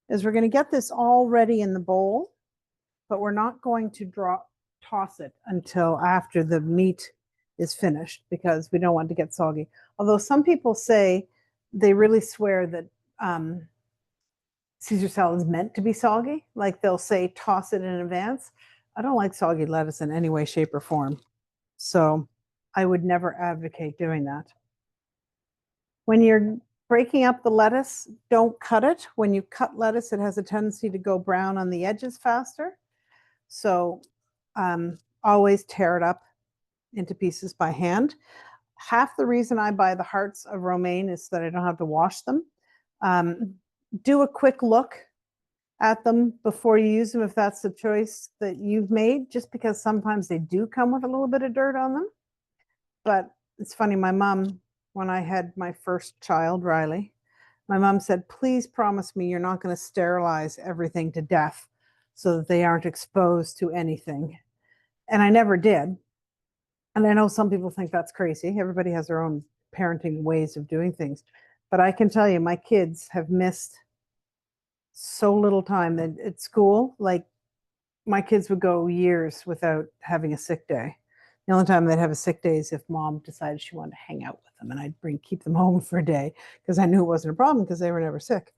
is we're going to get this all ready in the bowl, but we're not going to toss it until after the meat is finished, because we don't want it to get soggy. Although some people say, they really swear that Caesar salad is meant to be soggy. Like they'll say toss it in advance. I don't like soggy lettuce in any way, shape, or form. So I would never advocate doing that. When you're breaking up the lettuce, don't cut it. When you cut lettuce, it has a tendency to go brown on the edges faster. So always tear it up into pieces by hand. Half the reason I buy the hearts of romaine is that I don't have to wash them. Do a quick look at them before you use them, if that's the choice that you've made, just because sometimes they do come with a little bit of dirt on them. But it's funny, my mom, when I had my first child, Riley, my mom said, please promise me you're not going to sterilize everything to death so that they aren't exposed to anything. And I never did. And I know some people think that's crazy. Everybody has their own parenting ways of doing things. But I can tell you, my kids have missed so little time at school. Like my kids would go years without having a sick day. The only time they'd have a sick day is if mom decided she wanted to hang out with them, and I'd keep them home for a day because I knew it wasn't a problem because they were never sick.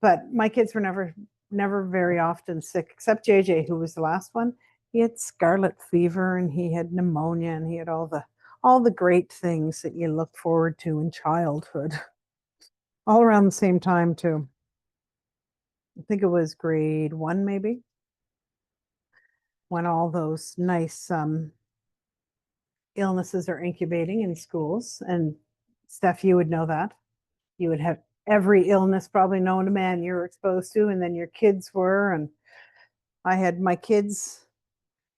But my kids were never very often sick, except JJ, who was the last one. He had scarlet fever and he had pneumonia and he had all the great things that you look forward to in childhood, all around the same time too. I think it was grade 1 maybe, when all those nice illnesses are incubating in schools. And Steph, you would know that. You would have every illness probably known to man you were exposed to, and then your kids were. And I had my kids,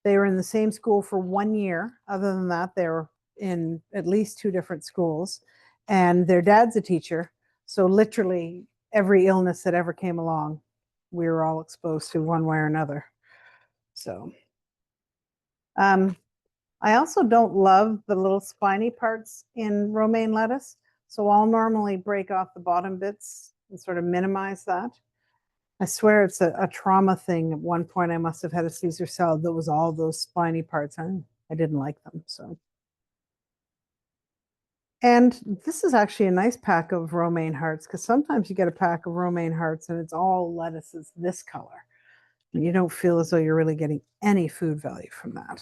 they were in the same school for 1 year. Other than that, they were in at least 2 different schools. And their dad's a teacher. So literally every illness that ever came along, we were all exposed to one way or another. So I also don't love the little spiny parts in romaine lettuce. So I'll normally break off the bottom bits and sort of minimize that. I swear it's a trauma thing. At one point, I must have had a Caesar salad that was all those spiny parts. I didn't like them. So, and this is actually a nice pack of romaine hearts because sometimes you get a pack of romaine hearts and it's all lettuces this color. And you don't feel as though you're really getting any food value from that.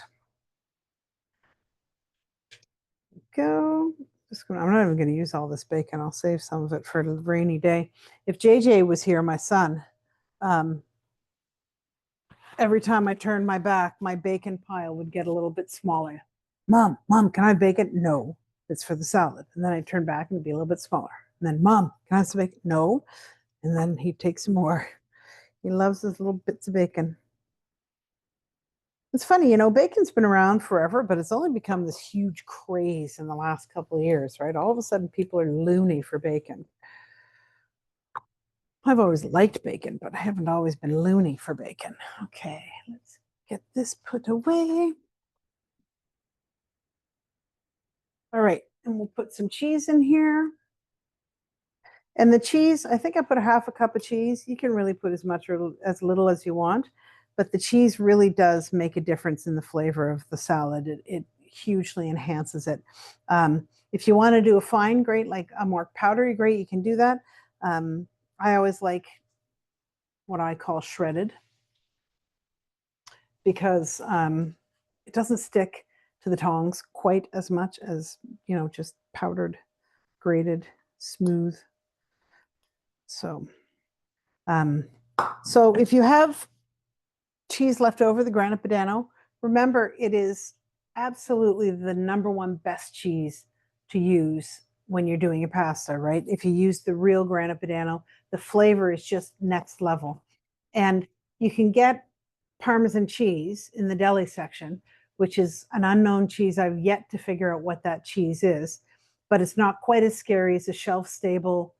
Go. I'm not even going to use all this bacon. I'll save some of it for a rainy day. If JJ was here, my son, um, every time I turned my back, my bacon pile would get a little bit smaller. Mom, can I have bacon? No, it's for the salad. And then I turn back and it'd be a little bit smaller. And then, Mom, can I have some bacon? No. And then he'd take some more. He loves his little bits of bacon. It's funny, bacon's been around forever, but it's only become this huge craze in the last couple of years, right? All of a sudden, people are loony for bacon. I've always liked bacon, but I haven't always been loony for bacon. Okay, let's get this put away. All right, and we'll put some cheese in here. And the cheese, I think I put a half a cup of cheese. You can really put as much or as little as you want, but the cheese really does make a difference in the flavor of the salad. It hugely enhances it. If you want to do a fine grate, like a more powdery grate, you can do that. I always like what I call shredded because it doesn't stick to the tongs quite as much as, just powdered, grated, smooth. So if you have cheese left over, the Grana Padano, remember it is absolutely the number one best cheese to use when you're doing a pasta, right? If you use the real Grana Padano, the flavor is just next level. And you can get Parmesan cheese in the deli section, which is an unknown cheese. I've yet to figure out what that cheese is, but it's not quite as scary as a shelf-stable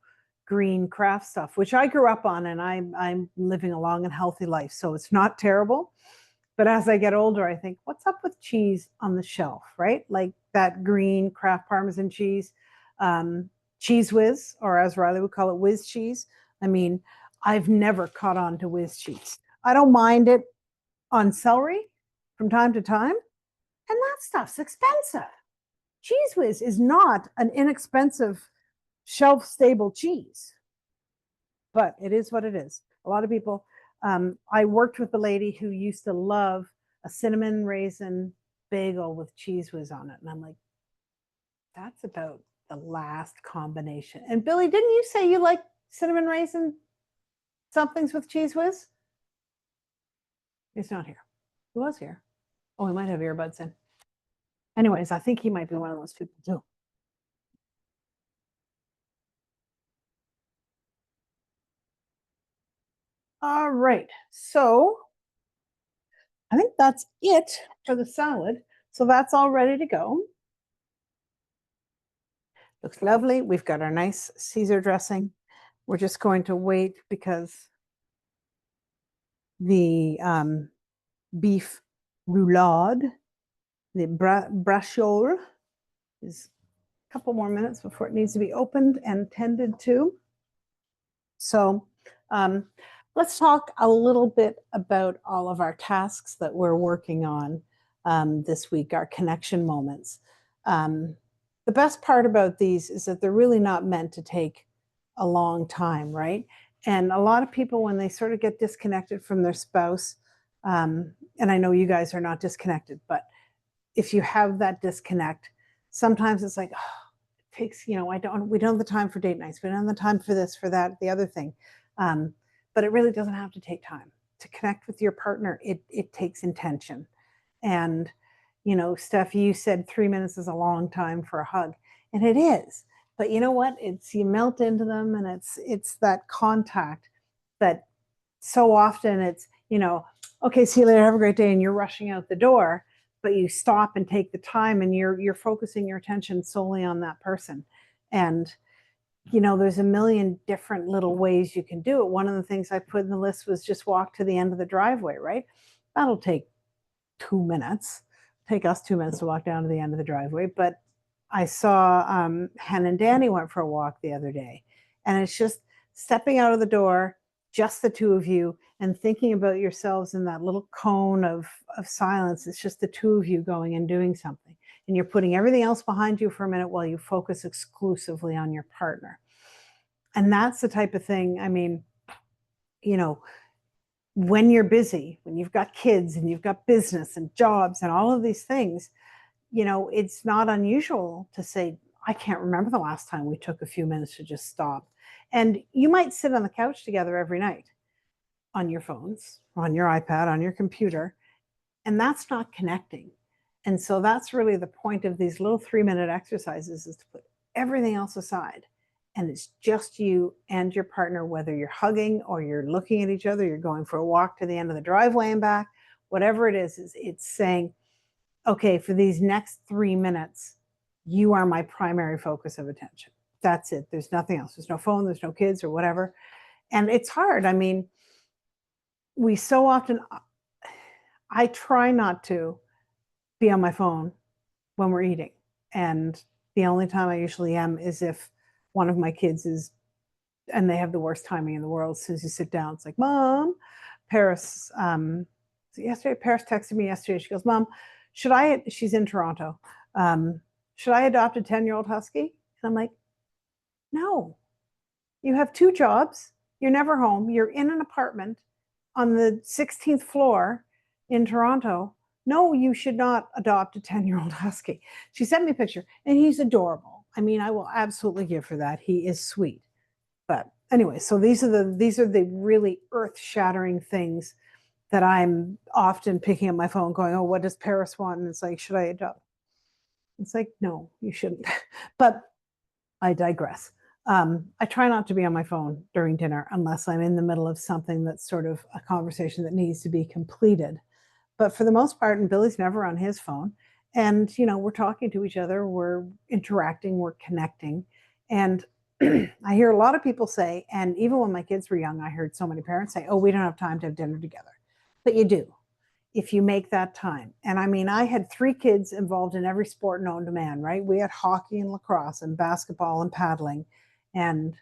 green craft stuff, which I grew up on, and I'm living a long and healthy life, so it's not terrible. But as I get older, I think, what's up with cheese on the shelf, right? Like that green craft Parmesan cheese, Cheese Whiz, or as Riley would call it, whiz cheese. I mean, I've never caught on to whiz cheese. I don't mind it on celery from time to time, and that stuff's expensive. Cheese Whiz is not an inexpensive shelf-stable cheese, but it is what it is. A lot of people, I worked with a lady who used to love a cinnamon raisin bagel with Cheese Whiz on it. And I'm like, that's about the last combination. And Billy, didn't you say you like cinnamon raisin somethings with Cheese Whiz? He's not here. He was here. Oh, he might have earbuds in. Anyways, I think he might be one of those people too. All right, so I think that's it for the salad. So that's all ready to go. Looks lovely. We've got our nice Caesar dressing. We're just going to wait because the beef roulade, the braciole, is a couple more minutes before it needs to be opened and tended to. So let's talk a little bit about all of our tasks that we're working on this week, our connection moments. The best part about these is that they're really not meant to take a long time, right? And a lot of people, when they sort of get disconnected from their spouse, and I know you guys are not disconnected, but if you have that disconnect, sometimes it's like, oh, it takes, we don't have the time for date nights. We don't have the time for this, for that, the other thing. But it really doesn't have to take time. To connect with your partner, it takes intention. And Steph, you said 3 minutes is a long time for a hug, and it is. But you know what? It's you melt into them, and it's that contact that so often it's okay, see you later, have a great day, and you're rushing out the door, but you stop and take the time, and you're focusing your attention solely on that person. And there's a million different little ways you can do it. One of the things I put in the list was just walk to the end of the driveway, right? That'll take 2 minutes. Take us 2 minutes to walk down to the end of the driveway, but I saw Hen and Danny went for a walk the other day, and it's just stepping out of the door, just the two of you, and thinking about yourselves in that little cone of silence. It's just the two of you going and doing something, and you're putting everything else behind you for a minute while you focus exclusively on your partner. And that's the type of thing, I mean, you know, when you're busy, when you've got kids and you've got business and jobs and all of these things, you know, it's not unusual to say, I can't remember the last time we took a few minutes to just stop. And you might sit on the couch together every night on your phones, on your iPad, on your computer, and that's not connecting. And so that's really the point of these little 3-minute exercises, is to put everything else aside. And it's just you and your partner, whether you're hugging or you're looking at each other, you're going for a walk to the end of the driveway and back, whatever it is it's saying, okay, for these next 3 minutes, you are my primary focus of attention. That's it. There's nothing else. There's no phone, there's no kids or whatever. And it's hard. I mean, we so often, I try not to be on my phone when we're eating. And the only time I usually am is if one of my kids is, and they have the worst timing in the world. As soon as you sit down, it's like, Mom, Paris, yesterday, Paris texted me yesterday. She goes, Mom, she's in Toronto. Should I adopt a 10-year-old husky? And I'm like, no, you have 2 jobs. You're never home. You're in an apartment on the 16th floor in Toronto. No, you should not adopt a 10-year-old husky. She sent me a picture, and he's adorable. I mean, I will absolutely give her that. He is sweet. But anyway, so these are the really earth-shattering things that I'm often picking up my phone going, oh, what does Paris want? And it's like, should I adopt? It's like, no, you shouldn't. But I digress. I try not to be on my phone during dinner unless I'm in the middle of something that's sort of a conversation that needs to be completed. But for the most part, and Billy's never on his phone. And, you know, we're talking to each other, we're interacting, we're connecting. And I hear a lot of people say, and even when my kids were young, I heard so many parents say, oh, we don't have time to have dinner together. But you do, if you make that time. And I mean, I had 3 kids involved in every sport known to man, right? We had hockey and lacrosse and basketball and paddling, and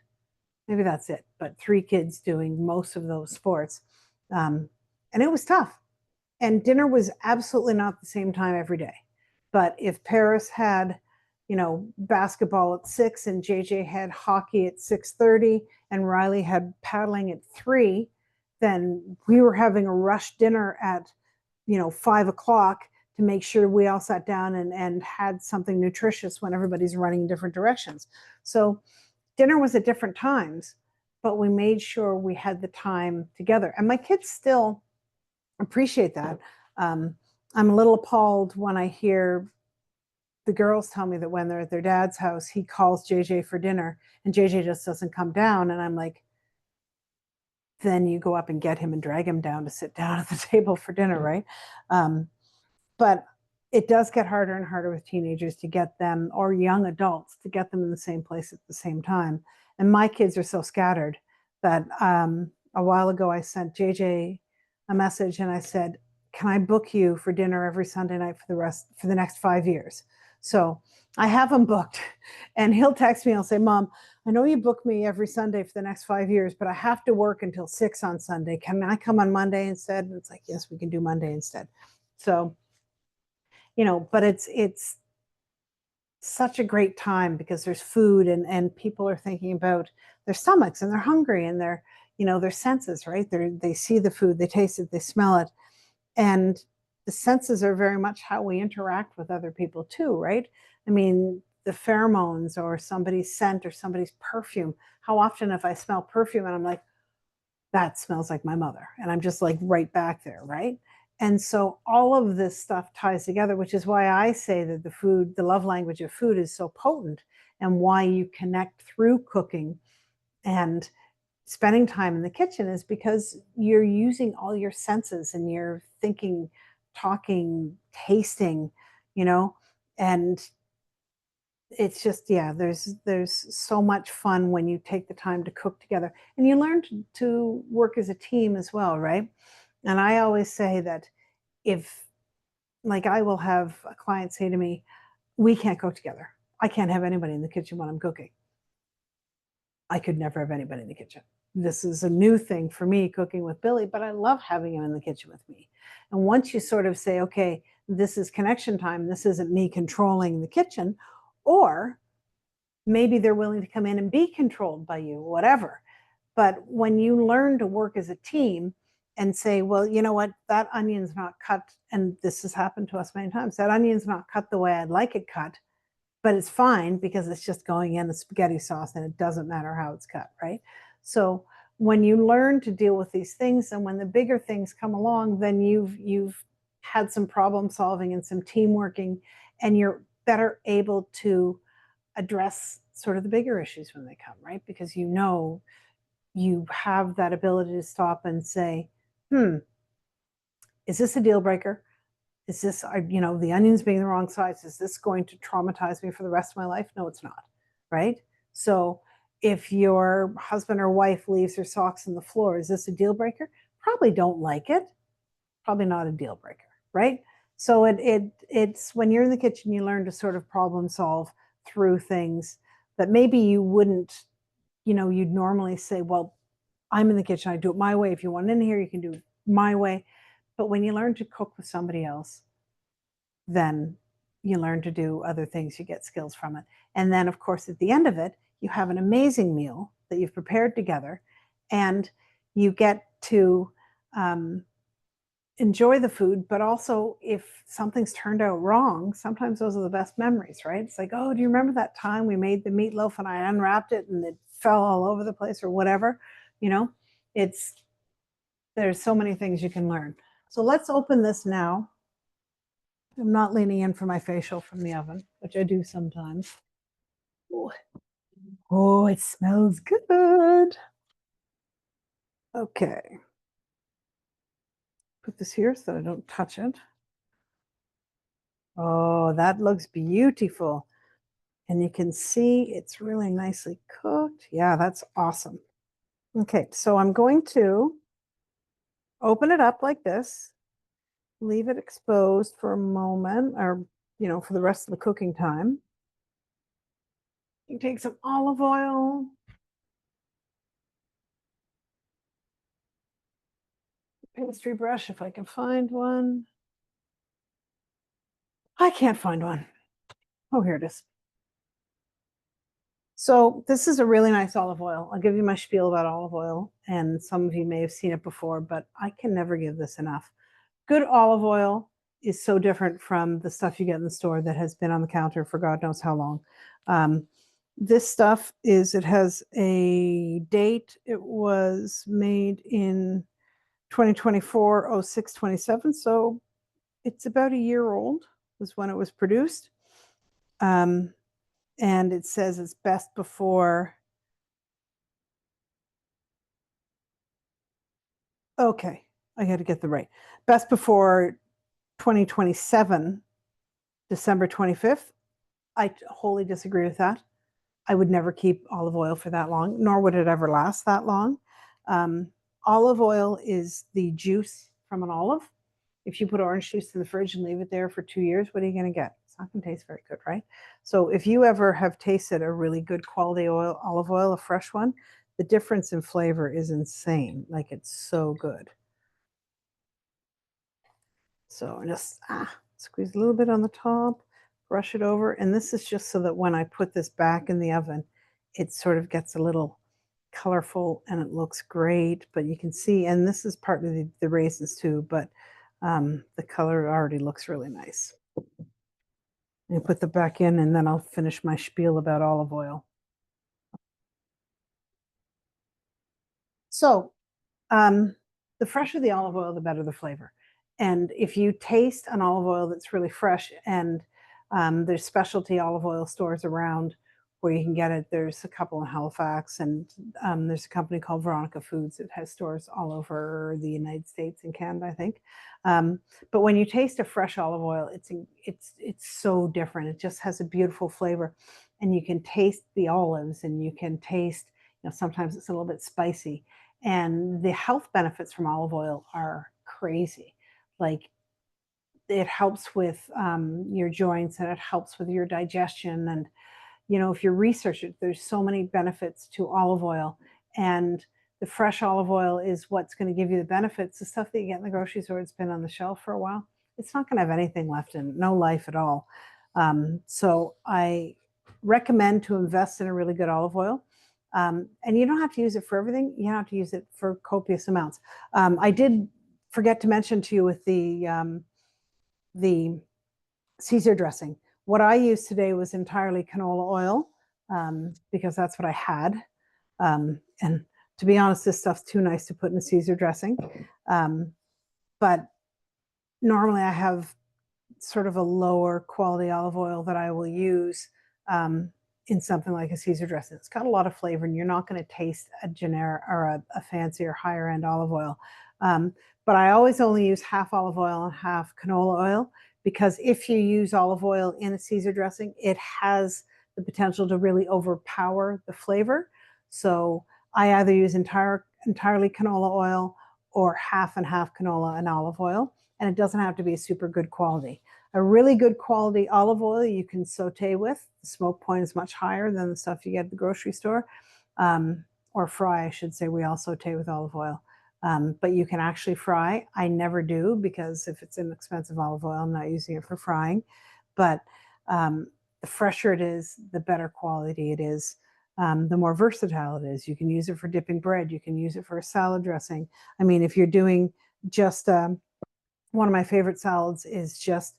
maybe that's it, but 3 kids doing most of those sports. And it was tough. And dinner was absolutely not the same time every day. But if Paris had, you know, basketball at 6 and JJ had hockey at 6:30 and Riley had paddling at 3, then we were having a rush dinner at, you know, 5 o'clock to make sure we all sat down and had something nutritious when everybody's running in different directions. So dinner was at different times, but we made sure we had the time together. And my kids still appreciate that. I'm a little appalled when I hear the girls tell me that when they're at their dad's house, he calls JJ for dinner and JJ just doesn't come down. And I'm like, then you go up and get him and drag him down to sit down at the table for dinner, right? But it does get harder and harder with teenagers to get them, or young adults, to get them in the same place at the same time. And my kids are so scattered that a while ago I sent JJ a message and I said, can I book you for dinner every Sunday night for the next 5 years? So I have him booked, and he'll text me. I'll say, Mom, I know you book me every Sunday for the next 5 years, but I have to work until 6 on Sunday. Can I come on Monday instead? And it's like, yes, we can do Monday instead. So, you know, but it's such a great time because there's food, and people are thinking about their stomachs, and they're hungry, and they're, you know, their senses, right? They see the food, they taste it, they smell it. And the senses are very much how we interact with other people too, right? I mean, the pheromones or somebody's scent or somebody's perfume. How often if I smell perfume and I'm like, that smells like my mother, and I'm just like right back there, right? And so all of this stuff ties together, which is why I say that the love language of food is so potent, and why you connect through cooking and spending time in the kitchen is because you're using all your senses, and you're thinking, talking, tasting, you know, and it's just, yeah, there's so much fun when you take the time to cook together, and you learn to work as a team as well, right? And I always say that, if, like, I will have a client say to me, we can't cook together. I can't have anybody in the kitchen when I'm cooking. I could never have anybody in the kitchen. This is a new thing for me cooking with Billy, but I love having him in the kitchen with me. And once you sort of say, okay, this is connection time, this isn't me controlling the kitchen, or maybe they're willing to come in and be controlled by you, whatever. But when you learn to work as a team and say, well, you know what, that onion's not cut, and this has happened to us many times, that onion's not cut the way I'd like it cut, but it's fine because it's just going in the spaghetti sauce and it doesn't matter how it's cut, right? So when you learn to deal with these things, and when the bigger things come along, then you've had some problem solving and some team working, and you're better able to address sort of the bigger issues when they come, right? Because you know you have that ability to stop and say, is this a deal breaker? Is this, the onions being the wrong size, is this going to traumatize me for the rest of my life? No, it's not, right? So if your husband or wife leaves their socks on the floor, is this a deal breaker? Probably don't like it. Probably not a deal breaker, right? So it's when you're in the kitchen, you learn to sort of problem solve through things that maybe you wouldn't, you'd normally say, well, I'm in the kitchen, I do it my way. If you want in here, you can do it my way. But when you learn to cook with somebody else, then you learn to do other things, you get skills from it. And then, of course, at the end of it, you have an amazing meal that you've prepared together, and you get to enjoy the food. But also, if something's turned out wrong, sometimes those are the best memories, right? It's like, oh, do you remember that time we made the meatloaf and I unwrapped it and it fell all over the place, or whatever? It's there's so many things you can learn. So let's open this now. I'm not leaning in for my facial from the oven, which I do sometimes. Oh, it smells good. Okay. Put this here so that I don't touch it. Oh, that looks beautiful. And you can see it's really nicely cooked. Yeah, that's awesome. Okay, so I'm going to open it up like this, leave it exposed for a moment, or, for the rest of the cooking time. You take some olive oil, pastry brush if I can find one. I can't find one. Oh, here it is. So this is a really nice olive oil. I'll give you my spiel about olive oil, and some of you may have seen it before, but I can never give this enough. Good olive oil is so different from the stuff you get in the store that has been on the counter for God knows how long. This stuff it has a date. It was made in 2024, 06, 27. So it's about a year old was when it was produced. And it says it's best before. Okay, I got to get the right. Best before 2027, December 25th. I wholly disagree with that. I would never keep olive oil for that long, nor would it ever last that long. Olive oil is the juice from an olive. If you put orange juice in the fridge and leave it there for 2 years, what are you going to get? It's not going to taste very good, right? So if you ever have tasted a really good quality olive oil, a fresh one, the difference in flavor is insane. Like, it's so good. So just squeeze a little bit on the top, brush it over. And this is just so that when I put this back in the oven, it sort of gets a little colorful and it looks great. But you can see, and this is part of the raisins too, but the color already looks really nice. And put them back in, and then I'll finish my spiel about olive oil. So the fresher the olive oil, the better the flavor. And if you taste an olive oil that's really fresh, and there's specialty olive oil stores around where you can get it. There's a couple in Halifax, and there's a company called Veronica Foods that has stores all over the United States and Canada, I think. But when you taste a fresh olive oil, it's so different. It just has a beautiful flavor, and you can taste the olives, and you can taste, sometimes it's a little bit spicy. And the health benefits from olive oil are crazy. Like, it helps with your joints, and it helps with your digestion. And if you research it, there's so many benefits to olive oil, and the fresh olive oil is what's going to give you the benefits. The stuff that you get in the grocery store, it's been on the shelf for a while, it's not going to have anything left in it, no life at all. So I recommend to invest in a really good olive oil. And you don't have to use it for everything. You have to use it for copious amounts. I did forget to mention to you with the Caesar dressing. What I used today was entirely canola oil, because that's what I had. And to be honest, this stuff's too nice to put in a Caesar dressing. But normally I have sort of a lower quality olive oil that I will use in something like a Caesar dressing. It's got a lot of flavor, and you're not going to taste a generic or a fancy or higher end olive oil. But I always only use half olive oil and half canola oil, because if you use olive oil in a Caesar dressing, it has the potential to really overpower the flavor. So I either use entirely canola oil or half and half canola and olive oil, and it doesn't have to be a super good quality. A really good quality olive oil you can saute with. The smoke point is much higher than the stuff you get at the grocery store, or fry, I should say. We all saute with olive oil. But you can actually fry. I never do, because if it's an expensive olive oil, I'm not using it for frying. But the fresher it is, the better quality it is, the more versatile it is. You can use it for dipping bread. You can use it for a salad dressing. I mean, if you're doing just one of my favorite salads is just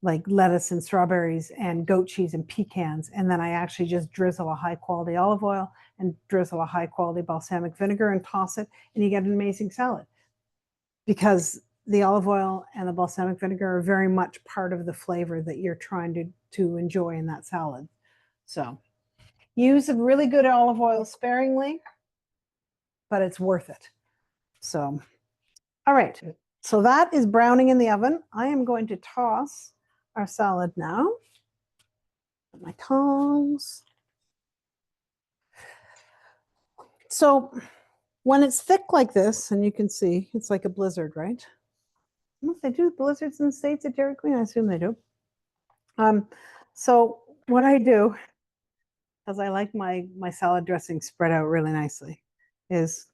like lettuce and strawberries and goat cheese and pecans. And then I actually just drizzle a high quality olive oil and drizzle a high quality balsamic vinegar and toss it, and you get an amazing salad, because the olive oil and the balsamic vinegar are very much part of the flavor that you're trying to enjoy in that salad. So use a really good olive oil sparingly, but it's worth it. So, all right. So that is browning in the oven. I am going to toss our salad now. My tongs. So when it's thick like this, and you can see it's like a blizzard, right? I don't know if they do blizzards in the States at Dairy Queen. I assume they do. So what I do, because I like my salad dressing spread out really nicely, is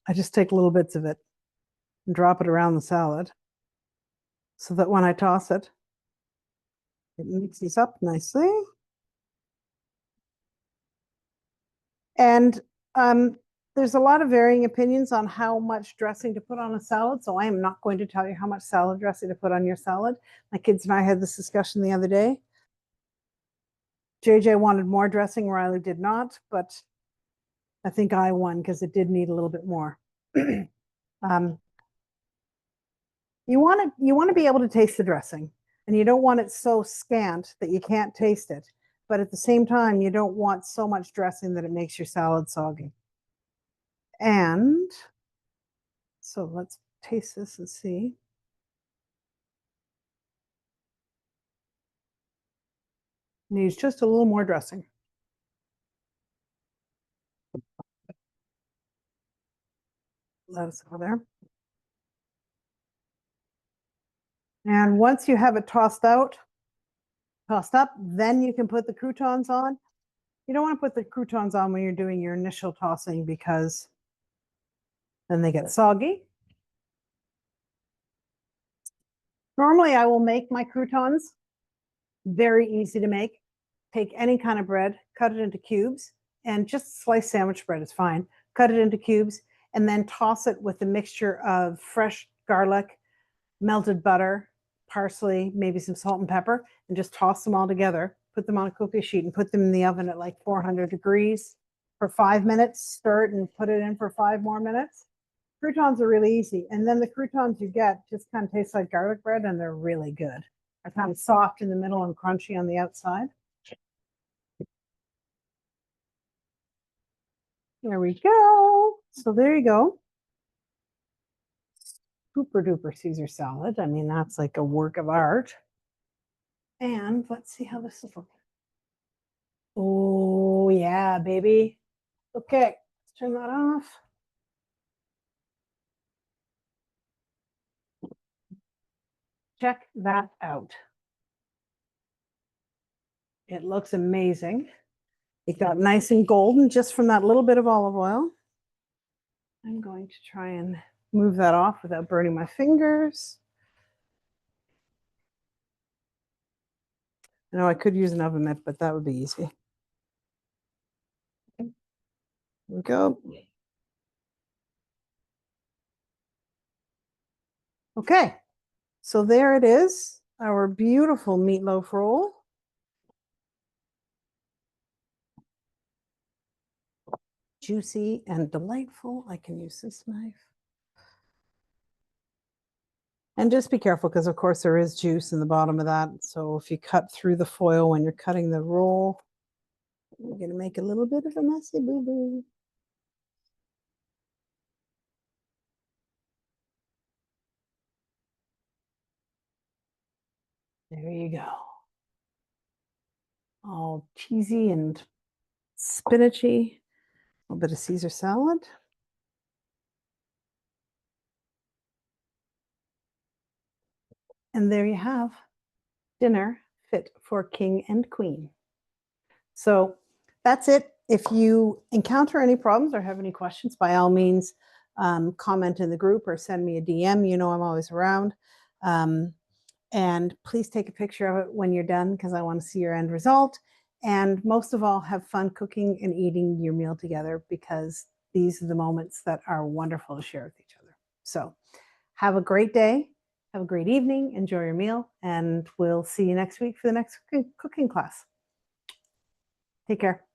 I just take little bits of it and drop it around the salad, so that when I toss it, it mixes up nicely. And there's a lot of varying opinions on how much dressing to put on a salad. So I am not going to tell you how much salad dressing to put on your salad. My kids and I had this discussion the other day. JJ wanted more dressing, Riley did not, but I think I won because it did need a little bit more. You want to be able to taste the dressing, and you don't want it so scant that you can't taste it. But at the same time, you don't want so much dressing that it makes your salad soggy. And so let's taste this and see. Needs just a little more dressing. Lettuce over there. And once you have it tossed up, then you can put the croutons on. You don't want to put the croutons on when you're doing your initial tossing, because then they get soggy. Normally, I will make my croutons very easy to make. Take any kind of bread, cut it into cubes, and just slice sandwich bread is fine. Cut it into cubes, and then toss it with a mixture of fresh garlic, melted butter, parsley, maybe some salt and pepper, and just toss them all together. Put them on a cookie sheet and put them in the oven at like 400 degrees for 5 minutes. Stir it and put it in for 5 more minutes. Croutons are really easy. And then the croutons you get just kind of taste like garlic bread, and they're really good. They're kind of soft in the middle and crunchy on the outside. There we go. So there you go. Super duper Caesar salad. I mean, that's like a work of art. And let's see how this is looking. Oh, yeah, baby. Okay, let's turn that off. Check that out. It looks amazing. It got nice and golden just from that little bit of olive oil. I'm going to try and move that off without burning my fingers. I know I could use an oven mitt, but that would be easy. Here we go. Okay, so there it is, our beautiful meatloaf roll. Juicy and delightful. I can use this knife. And just be careful because, of course, there is juice in the bottom of that. So if you cut through the foil when you're cutting the roll, you're going to make a little bit of a messy boo-boo. There you go. All cheesy and spinachy. A little bit of Caesar salad. And there you have dinner fit for king and queen. So that's it. If you encounter any problems or have any questions, by all means, comment in the group or send me a DM. You know I'm always around. And please take a picture of it when you're done because I want to see your end result. And most of all, have fun cooking and eating your meal together because these are the moments that are wonderful to share with each other. So have a great day. Have a great evening. Enjoy your meal. And we'll see you next week for the next cooking class. Take care.